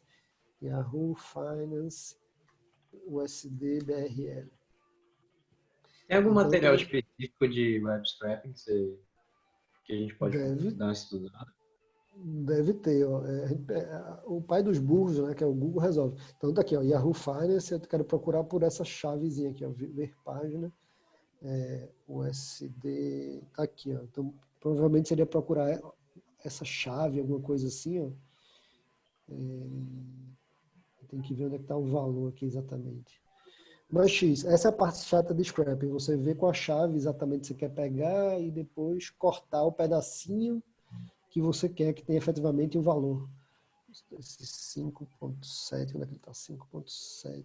USD BRL. Tem algum Então, material específico de web scraping que a gente pode Deve. dar uma estudada. Deve ter, ó. O pai dos burros, né, que é o Google, resolve. Então tá aqui, ó, Yahoo Finance, eu quero procurar por essa chavezinha aqui, ó, ver página, USD, tá aqui, ó. Então provavelmente seria procurar essa chave, alguma coisa assim, ó. Tem que ver onde é que tá o valor aqui exatamente. Mas X, essa é a parte chata de scrapping. Você vê com a chave exatamente o que você quer pegar e depois cortar o pedacinho que você quer que tenha efetivamente o valor. Esse 5.7, onde é que ele está? 5.7.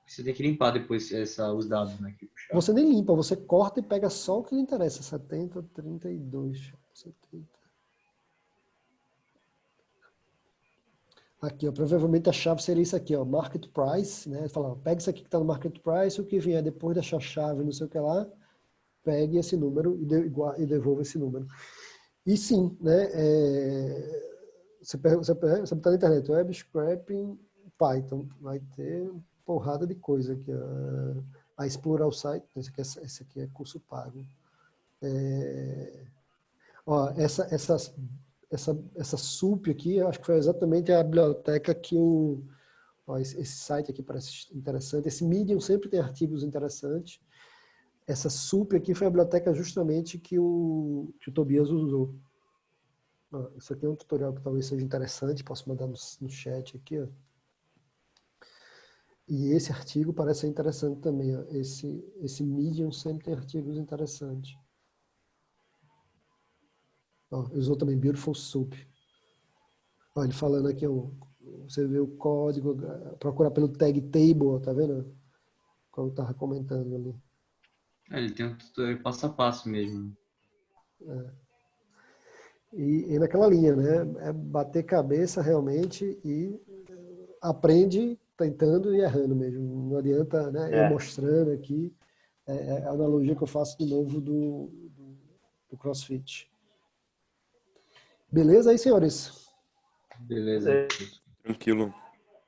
Você tem que limpar depois os dados, né? Que puxar. Você nem limpa, você corta e pega só o que lhe interessa. 70, 32. 70. Aqui, ó, provavelmente a chave seria isso aqui, ó, market price, né? Fala, ó, pega isso aqui que está no market price, o que vier depois dessa chave, não sei o que lá, pegue esse número e devolva esse número. E sim, né? Você botar na internet, web scraping Python, vai ter porrada de coisa aqui. A explorar o site, esse aqui é curso pago. Ó, essa SUP aqui, eu acho que foi exatamente a biblioteca que ó, esse site aqui parece interessante. Esse Medium sempre tem artigos interessantes. Essa SUP aqui foi a biblioteca justamente que o Tobias usou. Ó, isso aqui é um tutorial que talvez seja interessante, posso mandar no chat aqui, ó. E esse artigo parece ser interessante também, ó. Esse Medium sempre tem artigos interessantes. Ó, usou também Beautiful Soup. Ó, ele falando aqui, ó, você vê o código, procurar pelo tag table, ó, tá vendo? Como eu estava comentando ali. Ele tem um tutorial passo a passo mesmo. E naquela linha, né? É bater cabeça realmente e aprende tentando e errando mesmo. Não adianta, né? Eu mostrando aqui. É a analogia que eu faço de novo do CrossFit. Beleza aí, senhores? Beleza. Tranquilo.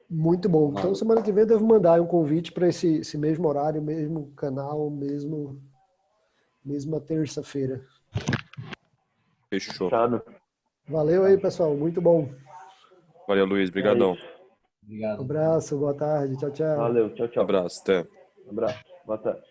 Muito bom. Então, semana que vem eu devo mandar um convite para esse mesmo horário, mesmo canal, mesma terça-feira. Fechou. Valeu aí, pessoal. Muito bom. Valeu, Luiz. Obrigadão. Obrigado. Um abraço, boa tarde. Tchau, tchau. Valeu, tchau, tchau. Abraço, até. Abraço, boa tarde.